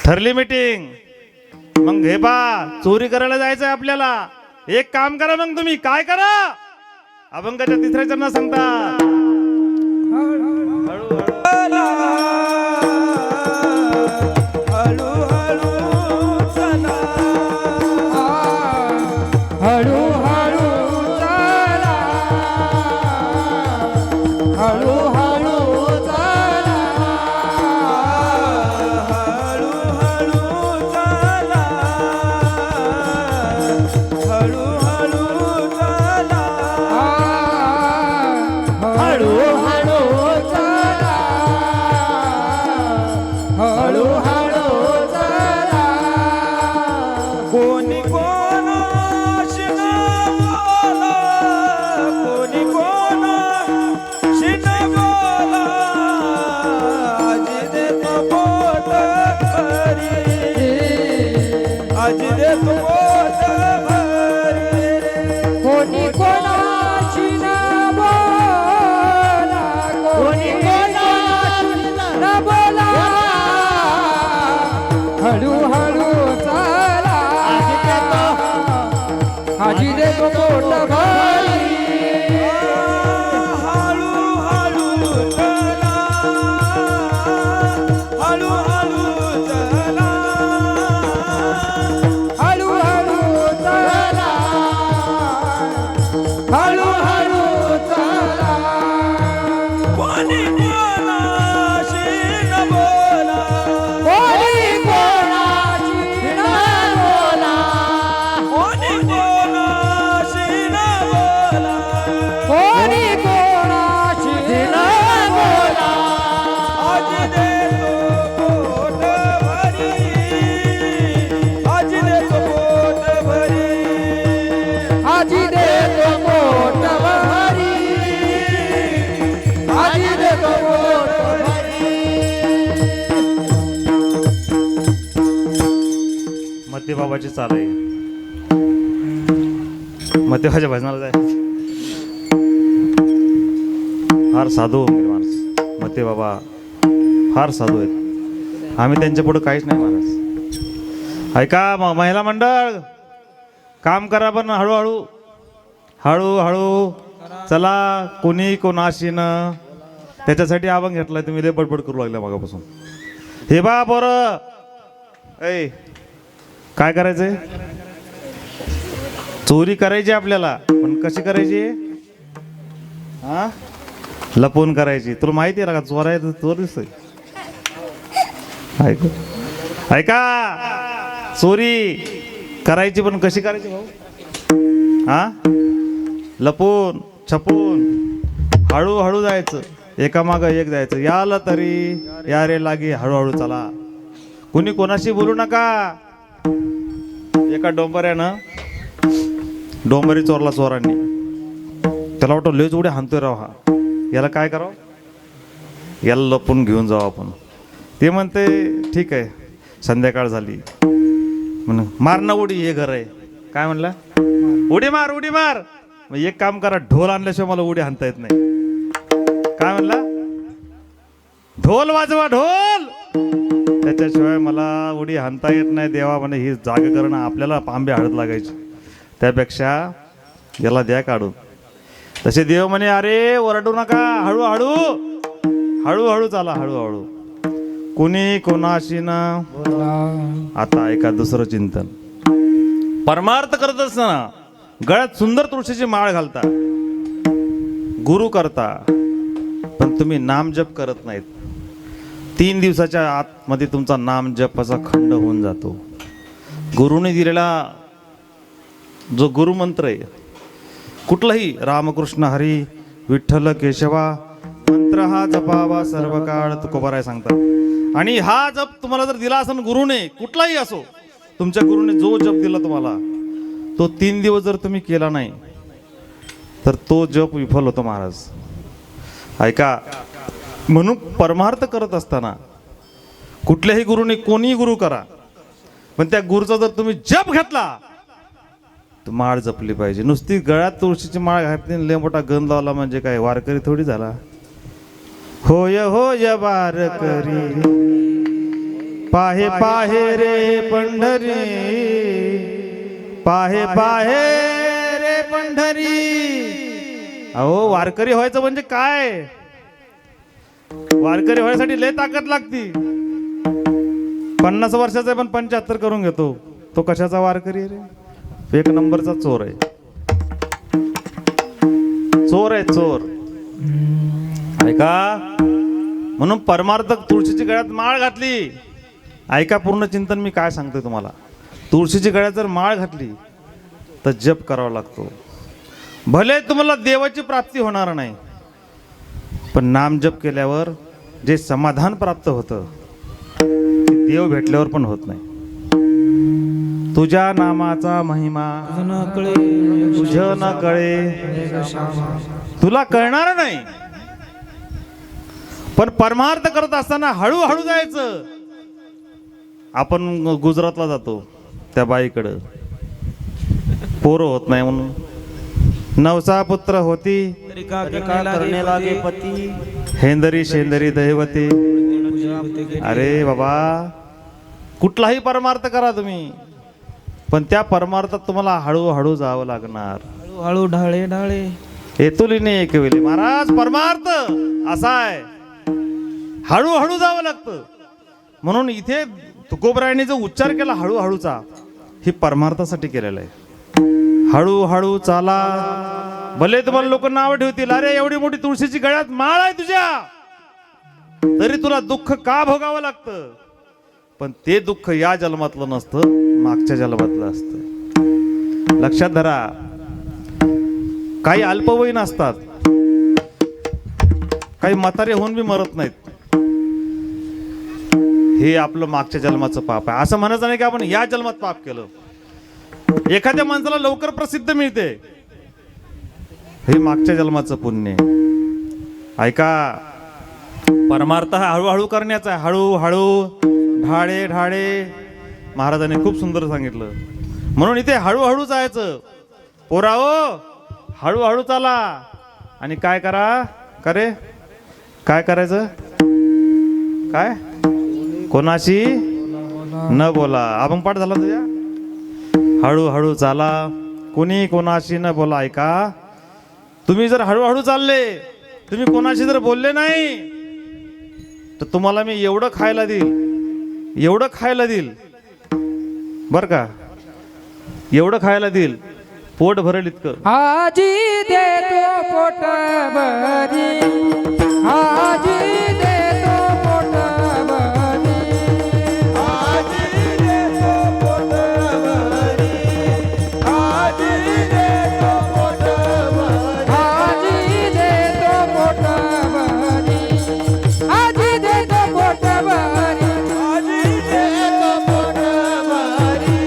ठरली मीटिंग. मग हे पा चोरी करायला जायचंय आपल्याला. एक काम करा, मग तुम्ही काय करा, अभंगाच्या 3ऱ्या चरणात सांगतात. मध्यबाबाची चाल आहे. मध्यबाच्या भजनाला जाय फार साधू माणूस. मध्यबाबा फार साधू आहेत. आम्ही त्यांच्या पुढे काहीच नाही महाराज. ऐका, महिला मंडळ काम करा, पण हळूहळू हळूहळू चला. कोणी कोणाशी न त्याच्यासाठी अभंग घेतलाय तुम्ही. लय बडबड करू लागल्या मागापासून. हे बा पोरं, ऐ काय करायचंय? चोरी करायची आपल्याला, पण कशी करायची? हा लपून करायची. तुला माहिती आहे ना का चोर आहे? चोर दिसतोय. ऐका, चोरी करायची पण कशी करायची भाऊ? हा लपून छपून हळूहळू जायचं, एकामागं एक जायचं. याला तरी या रे लागे, हळूहळू चला. कोणी कोणाशी बोलू नका. एका डोंबऱ्यानं डोंबरी चोरला चोरांनी. त्याला वाटतं लयच उड्या हाणतोय राव हा, याला काय करावं, याला लपून घेऊन जाऊ आपण. ते म्हणते ठीक आहे. संध्याकाळ झाली म्हण, मार ना उडी, हे घर आहे. काय म्हणला, उडी मार उडी मार. मग एक काम करा, ढोल आणल्याशिवाय मला उडी हाणता येत नाही. काय म्हणला, ढोल वाजवा ढोल, त्याच्याशिवाय मला उडी हाणता येत नाही. देवा म्हणे ही जागा करणं आपल्याला आंबे हळद लागायची, त्यापेक्षा याला द्या काढून. तसे देव म्हणे अरे ओरडू नका, हळूहळू हळूहळू चाला, हळूहळू. कोणी कोणाशी ना. आता ऐका दुसरं चिंतन. परमार्थ करत असताना गळ्यात सुंदर तुळशीची माळ घालता, गुरु करता, पण तुम्ही नाम जप करत नाहीत. 3 दिवसाच्या आतमध्ये तुमचा नाम जपाचा खंड होऊन जातो. गुरुने दिलेला जो गुरुमंत्र आहे कुठलाही, रामकृष्ण हरी विठ्ठल केशवा मंत्र हा जपावा सर्व काळ, तुकोबाराय सांगतात. आणि हा जप तुम्हाला जर दिला असेल गुरुने, कुठलाही असो, तुमच्या गुरुने जो जप दिला तुम्हाला, तो 3 दिवस जर तुम्ही केला नाही तर तो जप विफल होतो महाराज. ऐका, म्हणून परमार्थ करत असताना कुठल्याही गुरुने, कोणीही गुरु करा, पण त्या गुरुचा जर तुम्ही जप घेतला तर माळ जपली पाहिजे. नुसती गळ्यात तुळशीची माळ घातली, लय मोठा गंध लावला म्हणजे काय वारकरी थोडी झाला. होय होय वारकरी पाहे पाहे रे पंढरी, पाहे पाहे रे पंढरी. अहो वारकरी व्हायचं म्हणजे काय, वारकरी व्हायसाठी लय ताकद लागती. 50 वर्षाचा आहे पण 75 करून घेतो, तो कशाचा वारकरी आहे रे, 1 नंबरचा चोर आहे. चोर आहे चोर. ऐका, म्हणून परमार्थ तुळशीची गळ्यात माळ घातली. ऐका पूर्ण चिंतन मी काय सांगतोय तुम्हाला. तुळशीची गळ्यात जर माळ घातली तर जप करावा लागतो. भले तुम्हाला देवाची प्राप्ती होणार नाही, पण नाम जप केल्यावर जे समाधान प्राप्त होतं ते देव भेटल्यावर पण होत नाही. तुझ्या नामाचा महिमा न कळे तुझ न कळे, तुला कळणार नाही. पण परमार्थ करत असताना हळूहळू जायचं. आपण गुजरातला जातो त्या बाईकडं, पोरं होत नाही म्हणून. 9सा पुत्र होती तरी का करणे लागे पती, हेंदरी शेंदरी दैवती. अरे बाबा, कुठलाही परमार्थ करा तुम्ही, पण त्या परमार्थात तुम्हाला हळूहळू जावं लागणार. हळू ढाळे ढाळे हेतुलीने एक वेळी महाराज, परमार्थ असा आहे, हळूहळू जावं लागतं. म्हणून इथे तुकोबरायांनी जो उच्चार केला हळूहळूचा, ही परमार्थासाठी केलेला आहे. हळूहळू चाला. भले तुम्हाला लोक नाव ठेवतील, अरे एवढी मोठी तुळशीची गळ्यात माळ आहे तुझ्या, तरी तुला दुःख का भोगावं लागतं. पण ते दुःख या जन्मातलं नसतं, मागच्या जन्मातलं असतं. लक्षात धरा, काही अल्पवयीन असतात, काही म्हातारे होऊन बी मरत नाहीत. हे आपलं मागच्या जन्माचं पाप आहे. असं म्हणायचं नाही की आपण या जन्मात पाप केलं. एखाद्या माणसाला लवकर प्रसिद्ध मिळते, हे मागच्या जन्माचं पुण्य आहे. ऐका, परमार्थ हा हळूहळू करण्याचा आहे. हळूहळू ढाळे ढाळे, महाराजांनी खूप सुंदर सांगितलं. म्हणून इथे हळूहळू जायचं. पोराओ हळूहळू चाला. आणि काय करा, करे काय करायचं, काय, कोणाशी न बोला. अभंग पाठ झाला तुझ्या. हळूहळू चाला, कोणी कोणाशी न बोला. ऐका, तुम्ही जर हळूहळू चालले, तुम्ही कोणाशी जर बोलले नाही, तर तुम्हाला मी एवढं खायला देईल, एवढं खायला देईल बर का, एवढं खायला देईल, पोट भरेल इतकं. आजी देतो पोट भरी, आजी देतो पोट भरी, आजी देतो पोट भरी, आजी देतो पोट भरी, आजी देतो पोट भरी, आजी देतो पोट भरी, आजी देतो पोट भरी,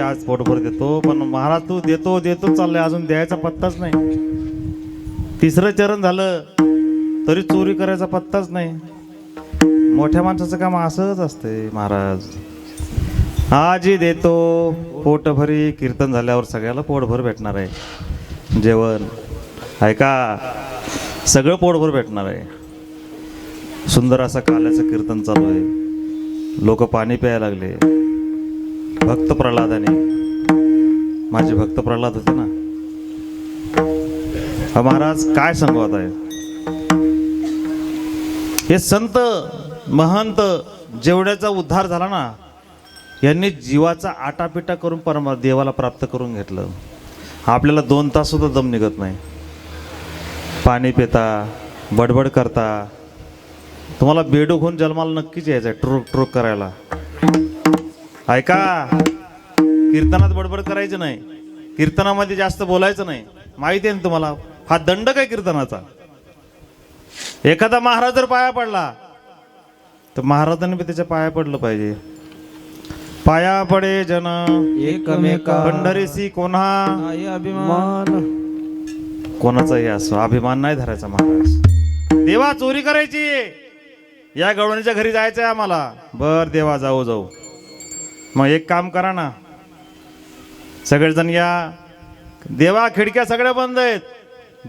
आज पोटभर देतो, पण महाराज तू देतो देतो चाललंय, अजून द्यायचा पत्ताच नाही. तिसरं चरण झालं तरी चोरी करायचा पत्ताच नाही. मोठ्या माणसाचं काम असंच असतंय महाराज. आजी देतो पोटभरी, कीर्तन झाल्यावर सगळ्याला पोटभर भेटणार आहे. जेवण ऐका, सगळं पोटभर भेटणार आहे. सुंदर असं काल्याचं कीर्तन चालू आहे, लोक पाणी प्यायला लागले. भक्त प्रल्हादाने, माझे भक्त प्रल्हाद होते ना. महाराज काय सांगू आता हे संत महंत जेवढ्याचा उद्धार झाला ना, यांनी जीवाचा आटापिटा करून देवाला प्राप्त करून घेतलं. आपल्याला 2 तास सुद्धा दम निघत नाही. पाणी पिता, बडबड करता. तुम्हाला बेडूक होऊन जन्माला नक्कीच यायचं आहे, ट्रोक ट्रोक करायला. ऐका, कीर्तनात बडबड करायचं नाही, कीर्तनामध्ये जास्त बोलायचं नाही. माहिती आहे ना तुम्हाला, हा दंड काय कीर्तनाचा. एखादा महाराज जर पाया पडला तर महाराजांनी बी त्याच्या पाया पडलं पाहिजे. पाया पडे जन एकमेका पंढरीसी कोणा, नाही अभिमान. कोणाचा हे असो, अभिमान नाही धरायचा महाराज. देवा चोरी करायची, या गवळणीच्या घरी जायचंय आम्हाला. बर देवा, जाऊ जाऊ. मग एक काम करा ना, सगळेजण या. देवा खिडक्या सगळ्या बंद आहेत,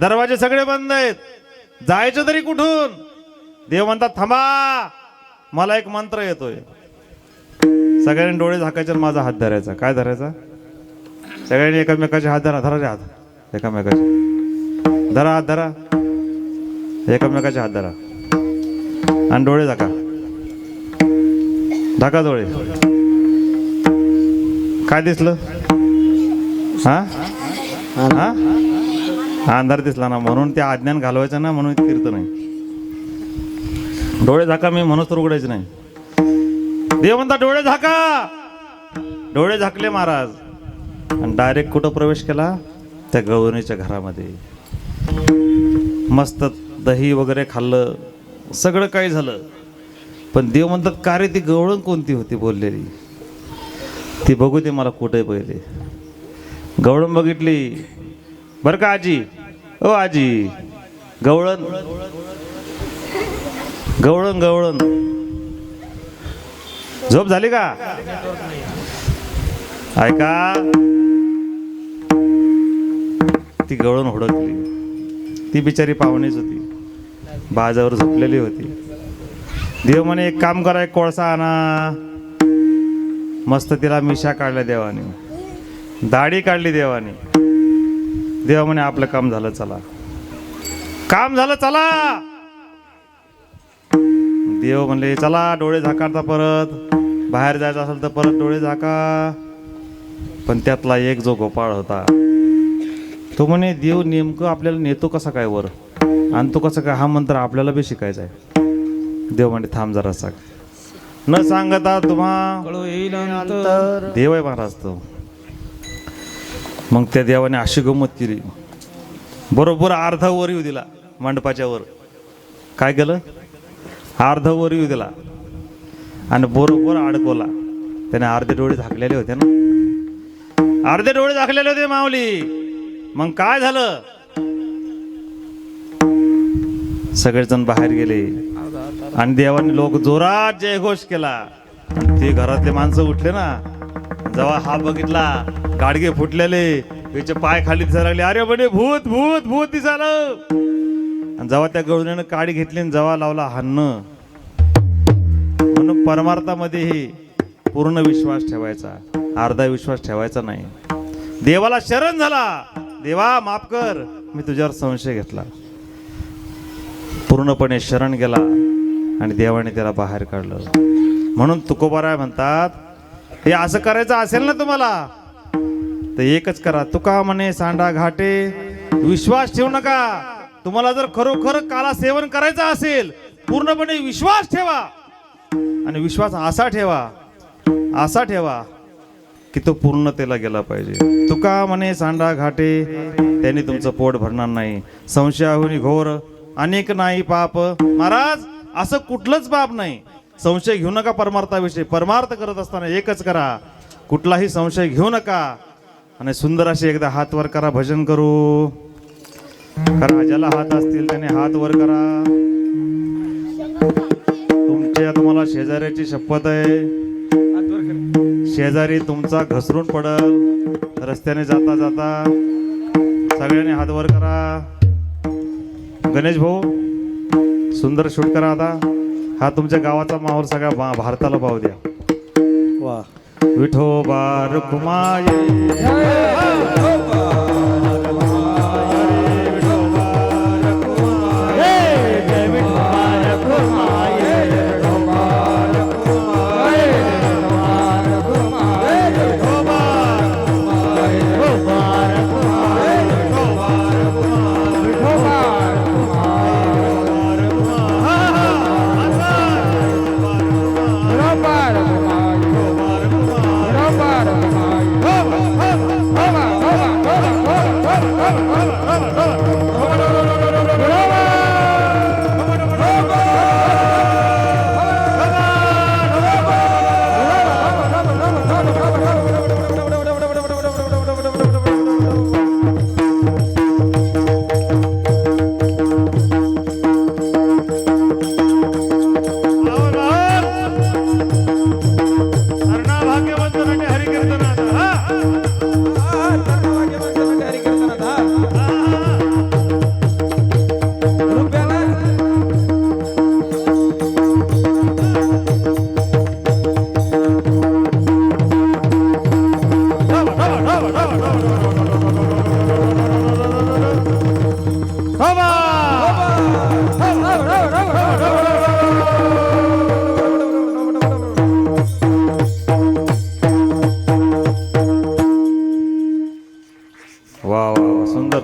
दरवाजे सगळे बंद आहेत, जायचं तरी कुठून. देव म्हणतात थांबा, मला एक मंत्र येतोय. सगळ्यांनी डोळे झाकायचे, माझा हात धरायचा. काय धरायचा? सगळ्यांनी एकमेकाचे हात धरा. धराचे हात एकमेकाचे, धरा हात धरा, एकमेकाचे हात धरा आणि डोळे झाका. झाका डोळे. काय दिसलं? हा हा, अंधार दिसला ना, म्हणून ते अज्ञान घालवायचं ना, म्हणून कीर्तन नाही. डोळे झाका, मी म्हणून तर उघडायचे नाही. देव म्हणता डोळे झाका. डोळे झाकले महाराज आणि डायरेक्ट कुठं प्रवेश केला? त्या गवळणीच्या घरामध्ये. मस्त दही वगैरे खाल्लं, सगळं काही झालं. पण देव म्हणतात का रे, ती गवळण कोणती होती बोललेली, ती बघू दे मला कुठे. पहिले गवळण बघितली बरं का आजी. ओ आजी, गवळण गवळण गवळण. झोप झाली का? ऐका, ती गवळण हुडकली. ती बिचारी पाहुणीच होती, बाजावर झोपलेली होती. देव म्हणे एक काम करा, एक कोळसा आणा. मस्त तिला मिशा काढल्या देवाने, दाढी काढली देवाने. देव म्हणे आपलं काम झालं, चला. काम झालं, चला. देव म्हणले चला, डोळे झाकारता, परत बाहेर जायचं असेल तर परत डोळे झाका. पण त्यातला एक जो गोपाळ होता, तो म्हणे देव नेमकं आपल्याला नेतो कसा काय वर, आणि तो कसा काय, हा मंत्र आपल्याला बी शिकायचा आहे. देव म्हणे थांब जरा सांग. न सांगता तुम्हा कळू येईल अंतर. देव आहे महाराज तो. मग त्या देवाने अशी गंमत केली, बरोबर अर्धा वर येऊ दिला मंडपाच्या वर. काय केलं? अर्धा वर येऊ दिला आणि बरोबर अडकवला. त्याने अर्धे डोळे झाकलेले होते ना, अर्धे डोळे झाकलेले होते माऊली. मग काय झालं? सगळेजण बाहेर गेले आणि देवाने लोक जोरात जयघोष केला. ते घरातले माणसं उठले ना, जेव्हा हा बघितला, गाडगे फुटलेले, त्याचे पाय खाली दिसायला लागले. अरे म्हणे भूत भूत भूत दिसायलं. आणि जेव्हा त्या गवळणीनं काडी घेतली आणि जेव्हा लावला हाणं. म्हणून परमार्थामध्येही पूर्ण विश्वास ठेवायचा, अर्धा विश्वास ठेवायचा नाही. देवाला शरण झाला, देवा माफ कर, मी तुझ्यावर संशय घेतला. पूर्णपणे शरण गेला आणि देवाने त्याला बाहेर काढलं. म्हणून तुकोबाराय म्हणतात, हे असं करायचं असेल ना तुम्हाला तर एकच करा. तुका म्हणे सांडा घाटे, विश्वास ठेवू नका. तुम्हाला जर खरोखर काला सेवन करायचं असेल, पूर्णपणे विश्वास ठेवा. आणि विश्वास असा ठेवा की तो पूर्णतेला गेला पाहिजे. तुका म्हणे सांडा घाटे, त्यांनी तुमचं पोट भरणार नाही. संशयाहुनी घोर अनेक नाही पाप. महाराज असं कुठलंच पाप नाही. संशय घेऊ नका परमार्थाविषयी. परमार्थ करत असताना एकच करा, कुठलाही संशय घेऊ नका आणि सुंदर असे एकदा हात वर करा, भजन करू. करा, ज्याला हात असतील त्याने हात वर करा. तुम्हाला शेजाऱ्याची शपथ आहे, शेजारी तुमचा घसरून पडल रस्त्याने जाता जाता. सगळ्यांनी हात वर करा. गणेश भाऊ सुंदर शूट करा. आता हा तुमच्या गावाचा माहोल सगळ्या भारताला पाहू द्या. वा विठोबा रखुमाये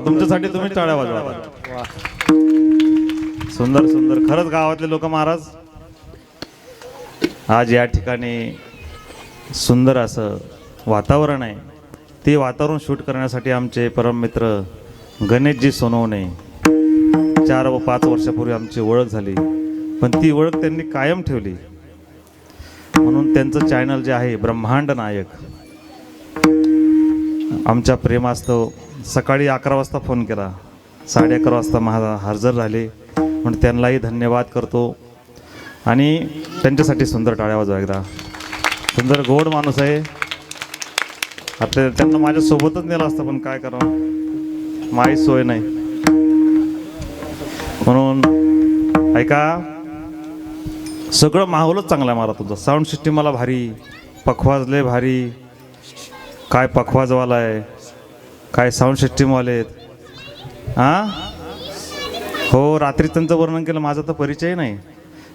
तुमच्यासाठी तुम्ही टाळ्या वाजवा. सुंदर सुंदर. खरंच गावातले लोक महाराज आज या ठिकाणी सुंदर असं वातावरण आहे. ते वातावरण शूट करण्यासाठी आमचे परममित्र गणेशजी सोनवणे 4 व 5 वर्षापूर्वी आमची ओळख झाली, पण ती ओळख त्यांनी कायम ठेवली. म्हणून त्यांचं चॅनल जे आहे ब्रह्मांड नायक, आमच्या प्रेमास्तव सकाळी 11 वाजता फोन केला, 11:30 वाजता हजर झाले. म्हणून त्यांनाही धन्यवाद करतो आणि त्यांच्यासाठी सुंदर टाळ्या वाजवा एकदा. सुंदर गोड माणूस आहे. आता त्यांना माझ्यासोबतच नेलं असतं, पण काय करावं, माझी सोय नाही. म्हणून ऐका, सगळं माहोलच चांगला आहे. मला तुझा साऊंड सिस्टीम मला भारी, पखवाज लय भारी. काय पखवाजवाला आहे, काय साऊंड सिस्टीमवाले आहेत. हां हो, रात्री त्यांचं वर्णन केलं, माझा तर परिचय नाही,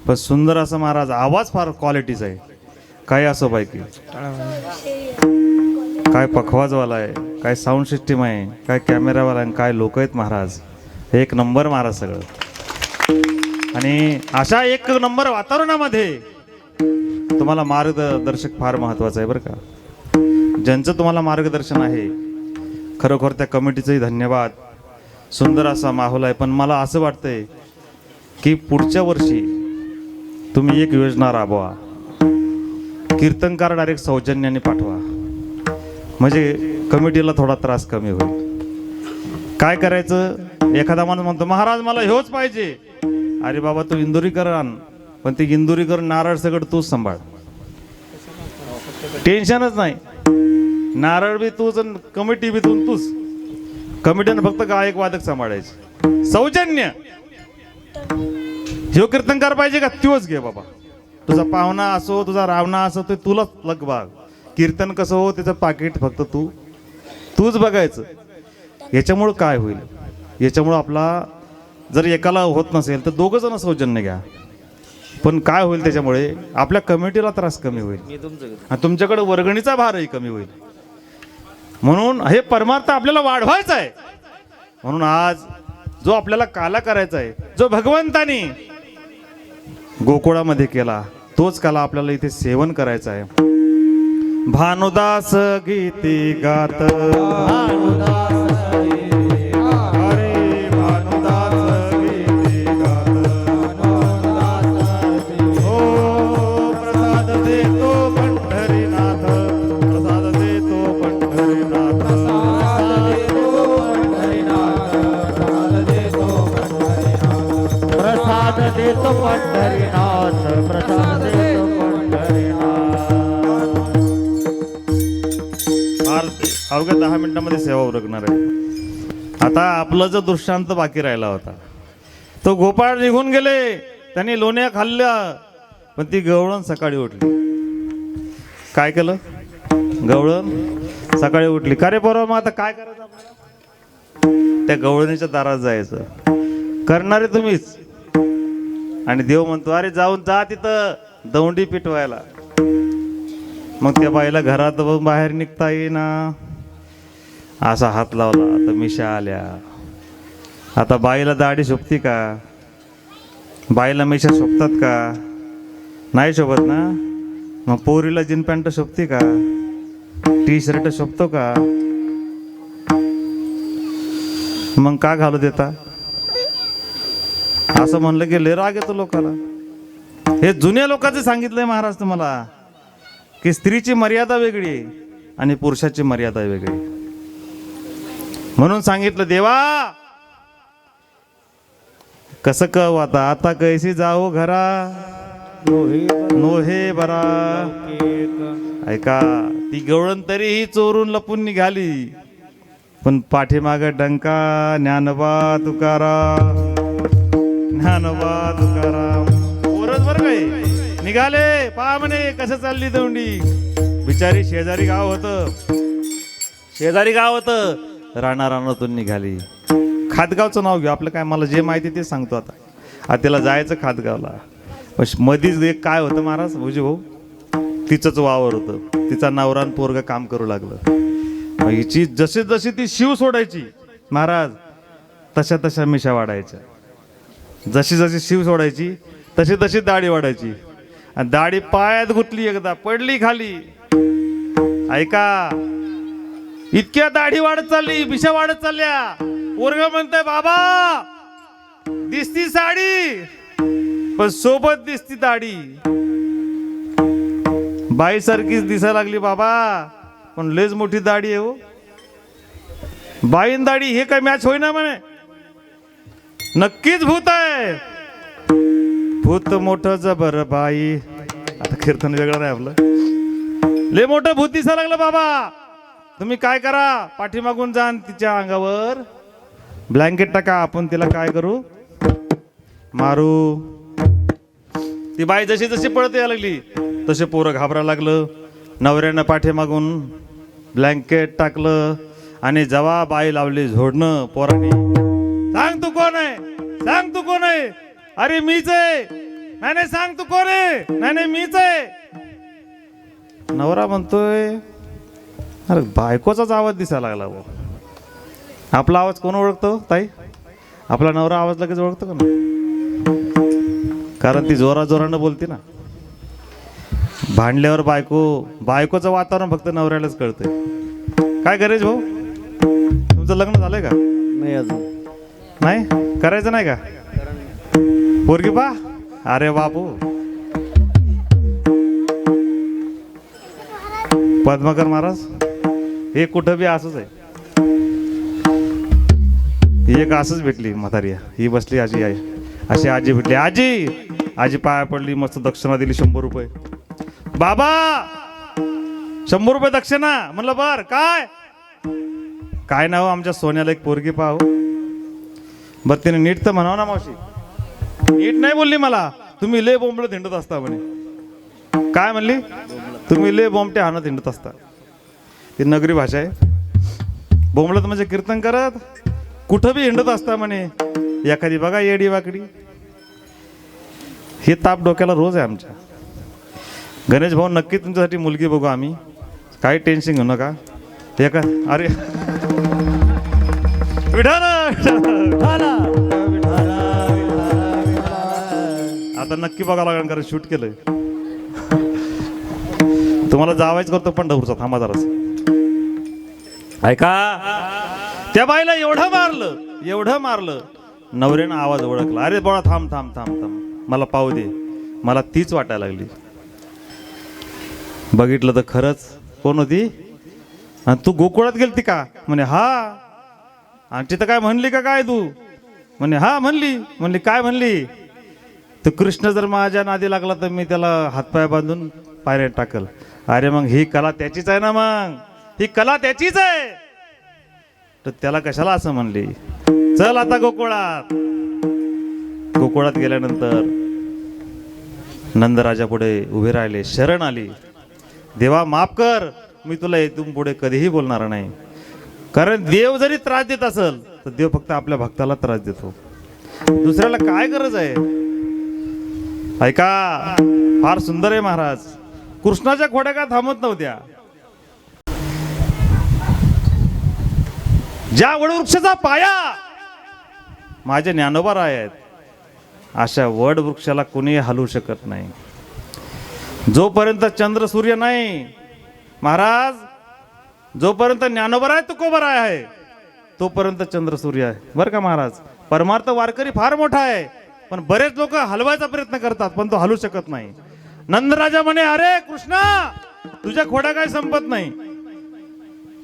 पण सुंदर असं महाराज आवाज फार क्वालिटीचा आहे. काय असो पैकी, काय पखवाजवाला आहे, काय साऊंड सिस्टीम आहे, काय कॅमेरावाला आहे, काय लोक आहेत महाराज. एक नंबर महाराज सगळं. आणि अशा एक नंबर वातावरणामध्ये तुम्हाला मार्गदर्शक फार महत्त्वाचं आहे बरं का. ज्यांचं तुम्हाला मार्गदर्शन आहे, खरोखर त्या कमिटीचंही धन्यवाद. सुंदर असा माहोल आहे. पण मला असं वाटतंय की पुढच्या वर्षी तुम्ही एक योजना राबवा, कीर्तनकार डायरेक्ट सौजन्याने पाठवा, म्हणजे कमिटीला थोडा त्रास कमी होईल. काय करायचं, एखादा माणूस म्हणतो महाराज मला ह्योच पाहिजे, अरे बाबा तू इंदुरीकर आण, पण ते इंदुरीकर नारळ सगळं तूच सांभाळ, टेन्शनच नाही. नारळ बी तूच, कमिटी बी तूच. कमिटीनं फक्त गायक वादक सांभाळायचे. सौजन्य, ह्यो कीर्तनकार पाहिजे का, त्योच घे बाबा. तुझा पाहुणा असो, तुझा रावणा असो, ते तुलाच लग बघ. कीर्तन कसं हो, त्याचं पाकिट फक्त तूच बघायचं. याच्यामुळं काय होईल, याच्यामुळं आपला जर एकाला होत नसेल तर 2 जण सौजन्य घ्या. पण काय होईल, त्याच्यामुळे आपल्या कमिटीला त्रास कमी होईल आणि तुमच्याकडे वर्गणीचा भारही कमी होईल. म्हणून हे परमार्थ आपल्याला वाढवायचा आहे. म्हणून आज जो आपल्याला काला करायचा आहे, जो भगवंतानी गोकुळामध्ये केला, तोच काला आपल्याला इथे सेवन करायचा आहे. भानुदास गीती गात, प्रसाद देतो पंढरीनाथ प्रसाद देतो पंढरीनाथ फार अवघ्या 10 मिनिटांमध्ये सेवा उरकणार आहे. आता आपलं जो दृष्टांत बाकी राहिला होता, तो गोपाळ निघून गेले, त्यांनी लोण्या खाल्ल्या, पण ती गवळण सकाळी उठली. काय केलं? गवळण सकाळी उठली. का रे पोरं, मग आता काय करायचं आपल्याला? त्या गवळणीच्या दारात जायचं. करणारे तुम्हीच. आणि देव म्हणतो, अरे जाऊन जा तिथं दौंडी पिटवायला. मग त्या बाईला घरात बाहेर निघता येईना. असा हात लावला तर मिशा आल्या. आता बाईला दाढी शोभती का? बाईला मिशा शोभतात का? नाही शोभत ना. मग पोरीला जीन पॅन्ट शोभते का? टी शर्ट शोभतो का? मग का घालू देता? असं म्हणलं की लय राग येतो लोकाला. हे जुन्या लोकांचं सांगितलंय महाराज तुम्हाला, की स्त्रीची मर्यादा वेगळी आणि पुरुषाची मर्यादा वेगळी. म्हणून सांगितलं, देवा कसं कव आता, आता कैसी जाओ घरा नोहे बरा. ऐका, ती गवळण तरीही चोरून लपून निघाली, पण पाठीमाग डंका ज्ञानोबा तुकाराम, ज्ञानोबा तुकाराम. पोरच बरं काय निघाले. पहा म्हणे कसं चालली दौंडी. बिचारी शेजारी गाव होतं, रानातून निघाली. खातगावचं नाव घेऊ आपलं, काय मला जे माहिती ते सांगतो. आता त्याला जायचं खातगावला. मधीच एक काय होतं महाराज भुजी भाऊ, तिचंच वावर होतं. तिचा नवरा आणि पोरगा काम करू लागलं. मग हिची जशी जशी ती शिव सोडायची महाराज, तशा तशा मिशा वाढायच्या. जशी जशी शिव सोडायची तशी तशी दाढी वाढायची. आणि दाढी पायात गुतली, एकदा पडली खाली. ऐका, इतक्या दाढी वाढत चालली, मिशा वाढत चालल्या. पोरगा म्हणतंय, बाबा दिसती साडी पण सोबत दिसती दाढी. बाई सारखीच दिसायला लागली बाबा, पण लयच मोठी दाढी आहे हो. बाईन दाढी हे काय मॅच होईना म्हणे. नक्कीच भूत आहे. भूत मोठं जबर बाई. आता कीर्तन वेगळं नाही आपलं. लय मोठं भूत दिसायला लागलं बाबा. तुम्ही काय करा, पाठीमागून जा, तिच्या अंगावर ब्लँकेट टाका. आपण तिला काय करू, मारू. ती बाई जशी जशी पळत यायला लागली तसे पोरं घाबरायला लागलं. नवऱ्यानं पाठीमागून ब्लँकेट टाकलं आणि जेव्हा बाई लावली झोडणं, पोरांनी सांग तू कोण आहे, सांग तू कोण आहे. अरे मीच आहे. नाही नाही सांग तू कोण आहे. नाही नाही मीच आहे. नवरा म्हणतोय, अरे बायकोचाच आवाज दिसायला लागला वो. आपला आवाज कोण ओळखतो ताई? आपला नवरा आवाज लगेच ओळखतो का ना? कारण ती जोरानं बोलते ना. भांडल्यावर बायकोचं वातावरण फक्त नवऱ्यालाच कळतंय. काय गरज भाऊ, तुमचं लग्न झालंय का? नाही अजून. नाही करायचं नाही का? पोरगी पा. अरे बापू, पद्माकर महाराज हे कुठं बी असंच आहे. ही एक असंच भेटली म्हातारी. ही बसली आजी आहे, अशी आजी भेटली. आजी पाया पडली, मस्त दक्षिणा दिली 100 रुपये. बाबा 100 रुपये दक्षिणा. म्हणलं बर काय नाव आमच्या सोन्याला एक पोरगी पाहू. बरं तिने नीट तर म्हणावं ना मावशी. नीट नाही बोलली मला. तुम्ही लय बोंबलत हिंडत असता म्हणे. काय म्हणली? तुम्ही लय बोंबटे हाणत हिंडत असता. ती नगरी भाषा आहे. बोंबलत म्हणजे कीर्तन करत कुठं बी हिंडत असता म्हणे. एखादी बघा येडी वाकडी. हे ताप डोक्याला रोज आहे आमच्या. गणेश भाऊ नक्की तुमच्यासाठी मुलगी बघू आम्ही. काही टेन्शन घेऊ नका. एका अरे आता नक्की बघा लागणार, कारण शूट केलंय. तुम्हाला जावायच करतो पंढरपूरचा. थांबा जरास. ऐका, त्या बाईला एवढं मारलं नवऱ्यानं आवाज ओळखला. अरे बोळा थांब थांब थांब थांब, मला पाहू दे. मला तीच वाटायला लागली. बघितलं तर खरंच कोण होती. आणि तू गोकुळात गेलती का? म्हणे हा. आणि तिथं काय म्हणली का काय तू? म्हणे हा म्हणली. म्हणली काय म्हणली? तर कृष्ण जर माझ्या नादी लागला तर मी त्याला हातपाय बांधून पायऱ्यात टाकल. अरे मग ही कला त्याचीच आहे ना, मग ही कला त्याचीच आहे, तर त्याला कशाला असं म्हणली. चल आता गोकुळात. गोकुळात गेल्यानंतर नंदराजा पुढे उभे राहिले, शरण आली. देवा माफ कर, मी तुला इथून पुढे कधीही बोलणार नाही. कारण देव जरी त्रास देत असेल तर देव फक्त आपल्या भक्ताला त्रास देतो, दुसऱ्याला काय गरज आहे. ऐका, फार सुंदर आहे महाराज. कृष्णाच्या खोड्या का थांबत नव्हत्या. ज्या वडवृक्षाचा पाया माझे ज्ञानोबा राय आहेत, अशा वड वृक्षाला कोणी हलवू शकत नाही. जोपर्यंत चंद्र सूर्य नाही महाराज, जोपर्यंत ज्ञानोबराय तुकोबराय आहे तोपर्यंत चंद्र सूर्य आहे बरं का महाराज. परमार्थ वारकरी फार मोठा आहे, पण बरेच लोक हलवायचा प्रयत्न करतात पण तो हलू शकत नाही. नंदराजा म्हणे, अरे कृष्णा, तुझ्या खोड्या काय संपत नाही,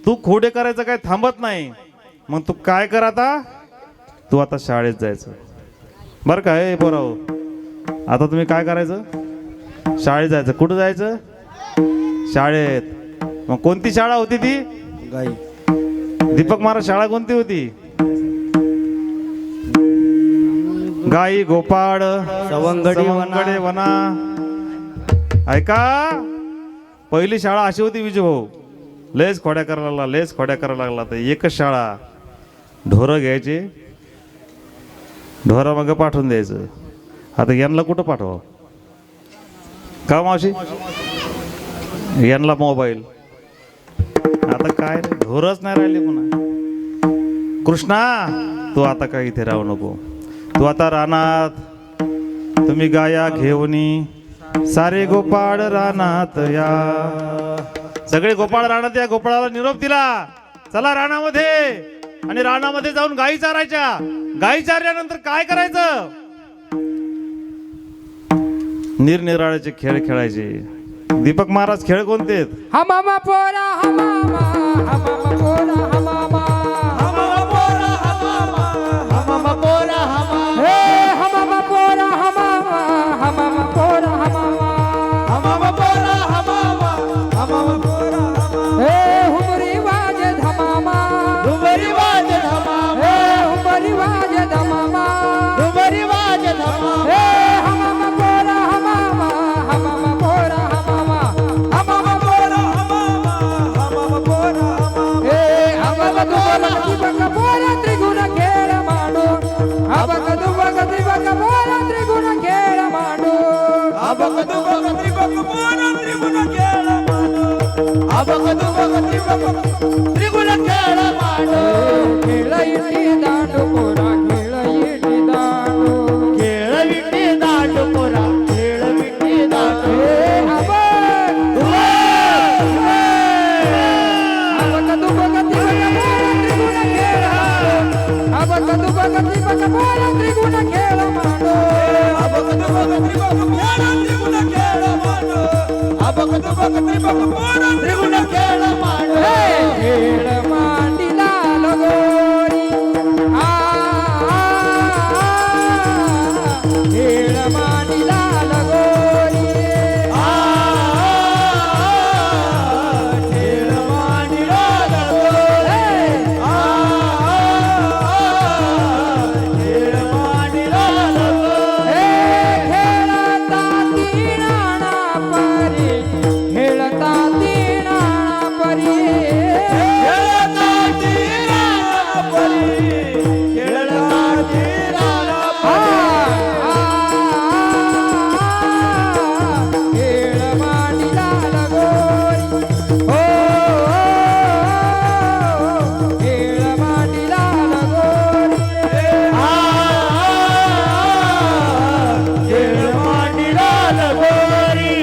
तू खोडे करायचं काय थांबत नाही. मग तू काय कर आता, तू आता शाळेत जायचं बरं का. हे पोराओ, आता तुम्ही काय करायचं, शाळेत जायचं. कुठं जायचं, शाळेत. मग कोणती शाळा होती ती, गाई दीपक महाराज शाळा कोणती होती, गाई गोपाळ सवंगडे वना. ऐका, पहिली शाळा अशी होती विजयभाऊ, लेच खोड्या करायला लागला, लेच खोड्या करायला लागला तर एकच शाळा, ढोरं घ्यायचे, ढोरा मग पाठवून द्यायचं. आता यांना कुठं पाठवा का मावशी, यांना मोबाईल. आता काय ढोरच नाही राहिले पुन्हा. कृष्णा, तू आता काय इथे राहू नको, तू आता रानात, तुम्ही गाया घेऊनी सारे गोपाळ रानात या. सगळे गोपाळ रानात या. गोपाळाला निरोप दिला, चला रानामध्ये. आणि रानामध्ये जाऊन गायी चारायच्या. गायी चारल्यानंतर काय करायचं, निरनिराळ्याचे खेळ खेळायचे. दीपक महाराज खेळ कोणते आहेत, हमामा पोरा हमामा, हमामा पोरा हमामा, हमामा पोरा हमामा, हमामा पोरा हमामा, हे हमामा पोरा हमामा, हमामा पोरा हमामा, हमामा पोरा हमामा, हमामा पोरा हमामा. हे हुमरी वाजे धमामा, डुबरी वाज धमामा, हे हुमरी वाजे धमामा, डुबरी वाज धमामा, हे हमामा पोरा हमामा, हमामा पोरा हमामा, हमामा पोरा हमामा, हमामा पोरा हमामा. हे अबगदु बगदि बग पोरा त्रिगुण खेळ माडो, अबगदु बगदि बग पोरा त्रिगुण खेळ माडो, अबगदु बगदि बग पोरा त्रिगुण खेळ माडो, अबगदु बगदि बग त्रिगुण खेळ माडो. खेळ इटी दांडू पोरा, खेळ इटी दांडू, खेळ विटी दांडू पोरा, खेळ विटी दांडू. हे अबग अबगदु बगदि बग पोरा त्रिगुण खेळ माडो, अबगदु बगदि बग पोरा त्रिगुण खेळ माडो, अबगदु बगदि बग पोरा त्रिगुण खेळ माडो, अबगदु बगदि बग पोरा त्रिगुण खेळ माडो. खेळ मांडिला लगोरी, खेळ मांडिला लगोरी, खेळ मांडिला लगोरी, खेळ मांडिला लगोरी. खेळता तीनाना परी, खेळता तीनाना परी, खेळता तीराला परी, खेळता तीराला खेळ मांडिला लगोरी, हो खेळ मांडिला लगोरी, खेळ मांडिला लगोरी,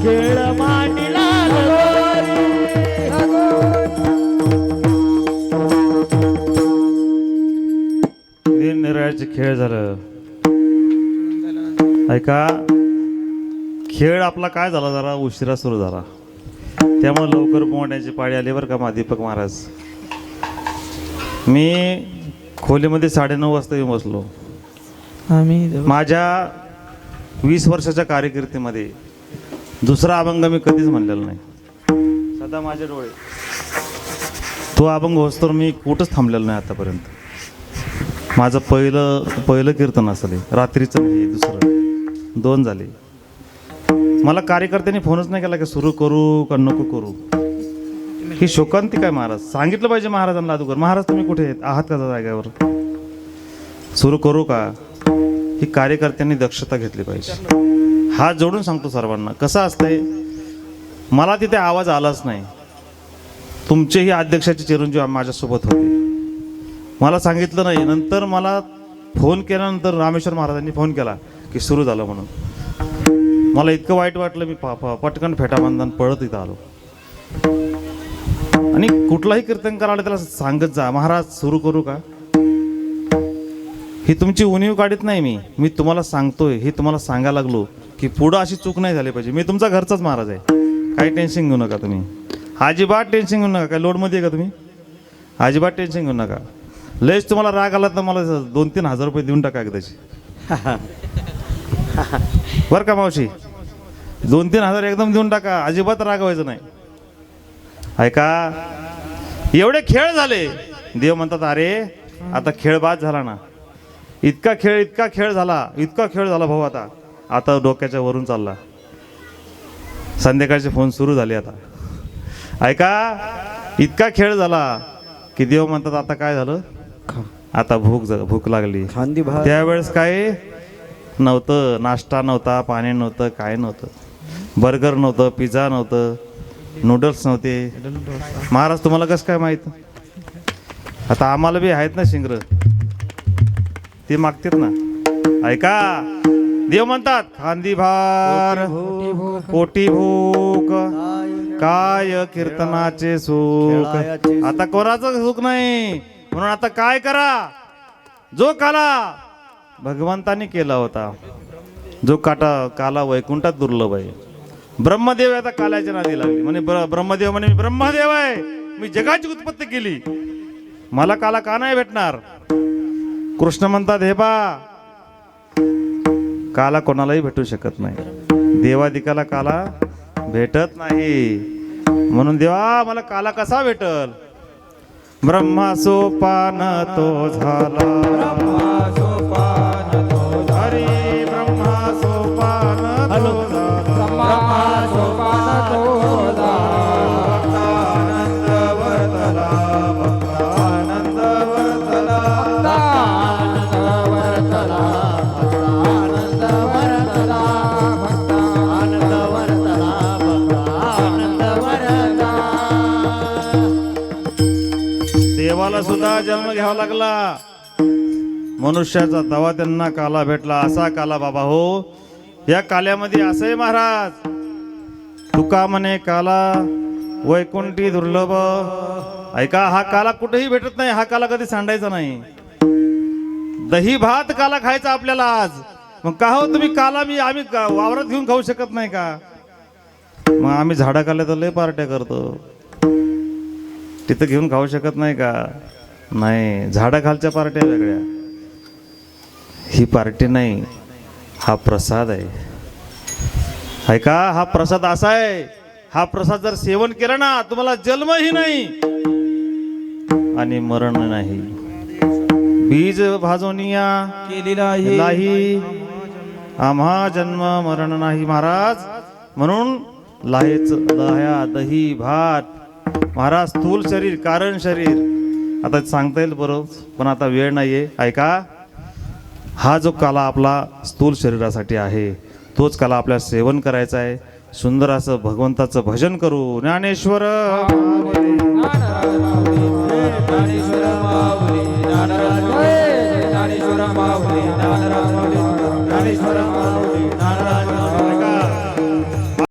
खेळ मांडिला लगोरी. निरनिराळ्याचे खेळ झालं. ऐका, खेळ आपला काय झाला, जरा उशिरा सुरू झाला, त्यामुळे लवकर पोहण्याची पाळी आली बरं का दीपक महाराज. मी खोलीमध्ये 9:30 वाजता येऊन बसलो. आम्ही माझ्या 20 वर्षाच्या कारकिर्दीमध्ये दुसरा अभंग मी कधीच म्हणलेला नाही. सदा माझे डोळे तो अभंग होस तर मी कुठंच थांबलेलो नाही आतापर्यंत. माझं पहिलं कीर्तन असले रात्रीचं नाही, दुसरं 2 झाले. मला कार्यकर्त्यांनी फोनच नाही केला की सुरू करू का नको करू. ही शोकांती काय महाराज, सांगितलं पाहिजे महाराजांना अगोदर, महाराज तुम्ही कुठे आहात का जागेवर, सुरू करू का. ही कार्यकर्त्यांनी दक्षता घेतली पाहिजे. हात जोडून सांगतो सर्वांना. कसं असतंय, मला तिथे आवाज आलाच नाही. तुमचेही अध्यक्षाचे चिरंजीव माझ्यासोबत होते, मला सांगितलं नाही. नंतर मला फोन केल्यानंतर रामेश्वर महाराजांनी फोन केला की सुरू झालं म्हणून. मला इतकं वाईट वाटलं, मी पटकन फेटा बांधून पळत इथं आलो. आणि कुठलाही कीर्तन करायला त्याला सांगत जा, महाराज सुरू करू का. ही तुमची उणीव काढत नाही मी तुम्हाला सांगतोय, हे तुम्हाला सांगायला लागलो की पुढं अशी चूक नाही झाली पाहिजे. मी तुमचा घरचाच महाराज आहे, काही टेन्शन घेऊ नका तुम्ही, अजिबात टेन्शन घेऊ नका. काय लोडमध्ये आहे का तुम्ही, अजिबात टेन्शन घेऊ नका. लयच तुम्हाला राग आला तर मला 2-3 हजार रुपये देऊन टाका एकदाची, बरं का मावशी. 2-3 हजार एकदम देऊन टाका, अजिबात रागवायचं नाही. ऐका, एवढे खेळ झाले, देव म्हणतात अरे आता खेळ बाद झाला ना. इतका खेळ झाला भाऊ, आता डोक्याच्या वरून चालला. संध्याकाळचे फोन सुरू झाले आता. ऐका, इतका खेळ झाला की देव म्हणतात आता काय झालं, आता भूक लागली. त्यावेळेस काय नव्हतं, नाश्ता नव्हता, पाणी नव्हतं, काय नव्हतं, बर्गर नव्हतं, पिझ्झा नव्हतं, नूडल्स नव्हते. महाराज तुम्हाला कसं काय माहीत, आता आम्हाला बी आहेत ना शिंगर, ते मागतात ना. ऐका, देव म्हणतात खांदी भार पोटी भूक, काय कीर्तनाचे सुख. आता कोणाचं सुख नाही, म्हणून आता काय करा, जो काला भगवंतानी केला होता, जो काला वैकुंठात दुर्लभ आहे. ब्रह्मदेव आता काल्याच्या नादी लागली. म्हणे ब्रह्मदेव म्हणे मी ब्रह्मदेव आहे, मी जगाची उत्पत्ती केली, मला काला का नाही भेटणार. कृष्ण म्हणतात हे बा, काला कोणालाही भेटू शकत नाही, देवादिकाला काला भेटत नाही. म्हणून देवा मला काला कसा भेटल. ब्रह्मा सोपान तो झाला, हरी ब्रह्मा सोपान तो झाला, आनंद वर्तला, आनंद वर्तला, देवाला सुद्धा जन्म घ्यावा लागला. मनुष्याचा तवा त्यांना काला भेटला. असा काला बाबा हो, या काल्यामध्ये असंय महाराज. तुका म्हणे काला वैकुंठी दुर्लभ. ऐका, हा काला कुठेही भेटत नाही, हा काला कधी सांडायचा नाही. दही भात काला खायचा आपल्याला आज. मग का हो तुम्ही काला आम्ही वावरात घेऊन खाऊ शकत नाही का. मग आम्ही झाडाखाली तर लय पार्ट्या करतो, तिथं घेऊन खाऊ शकत नाही का. नाही, झाडाखालच्या पार्ट्या वेगळ्या, ही पार्टी नाही, हा प्रसाद आहे. ऐका, हा प्रसाद असा आहे, हा प्रसाद जर सेवन केला ना तुम्हाला जन्मही नाही आणि मरण नाही. बीज भाजोनिया केलेला लाही आम्हा जन्म मरण नाही महाराज. म्हणून लाह्या दही भात महाराज, स्थूल शरीर कारण शरीर आता सांगता येईल बरोबर, पण आता वेळ नाहीये. ऐका, हा जो काला आपला स्थूल शरीरासाठी आहे, तोच काला आपल्याला सेवन करायचा आहे. सुंदर असं भगवंताचं भजन करू. ज्ञानेश्वर ज्ञानेश्वर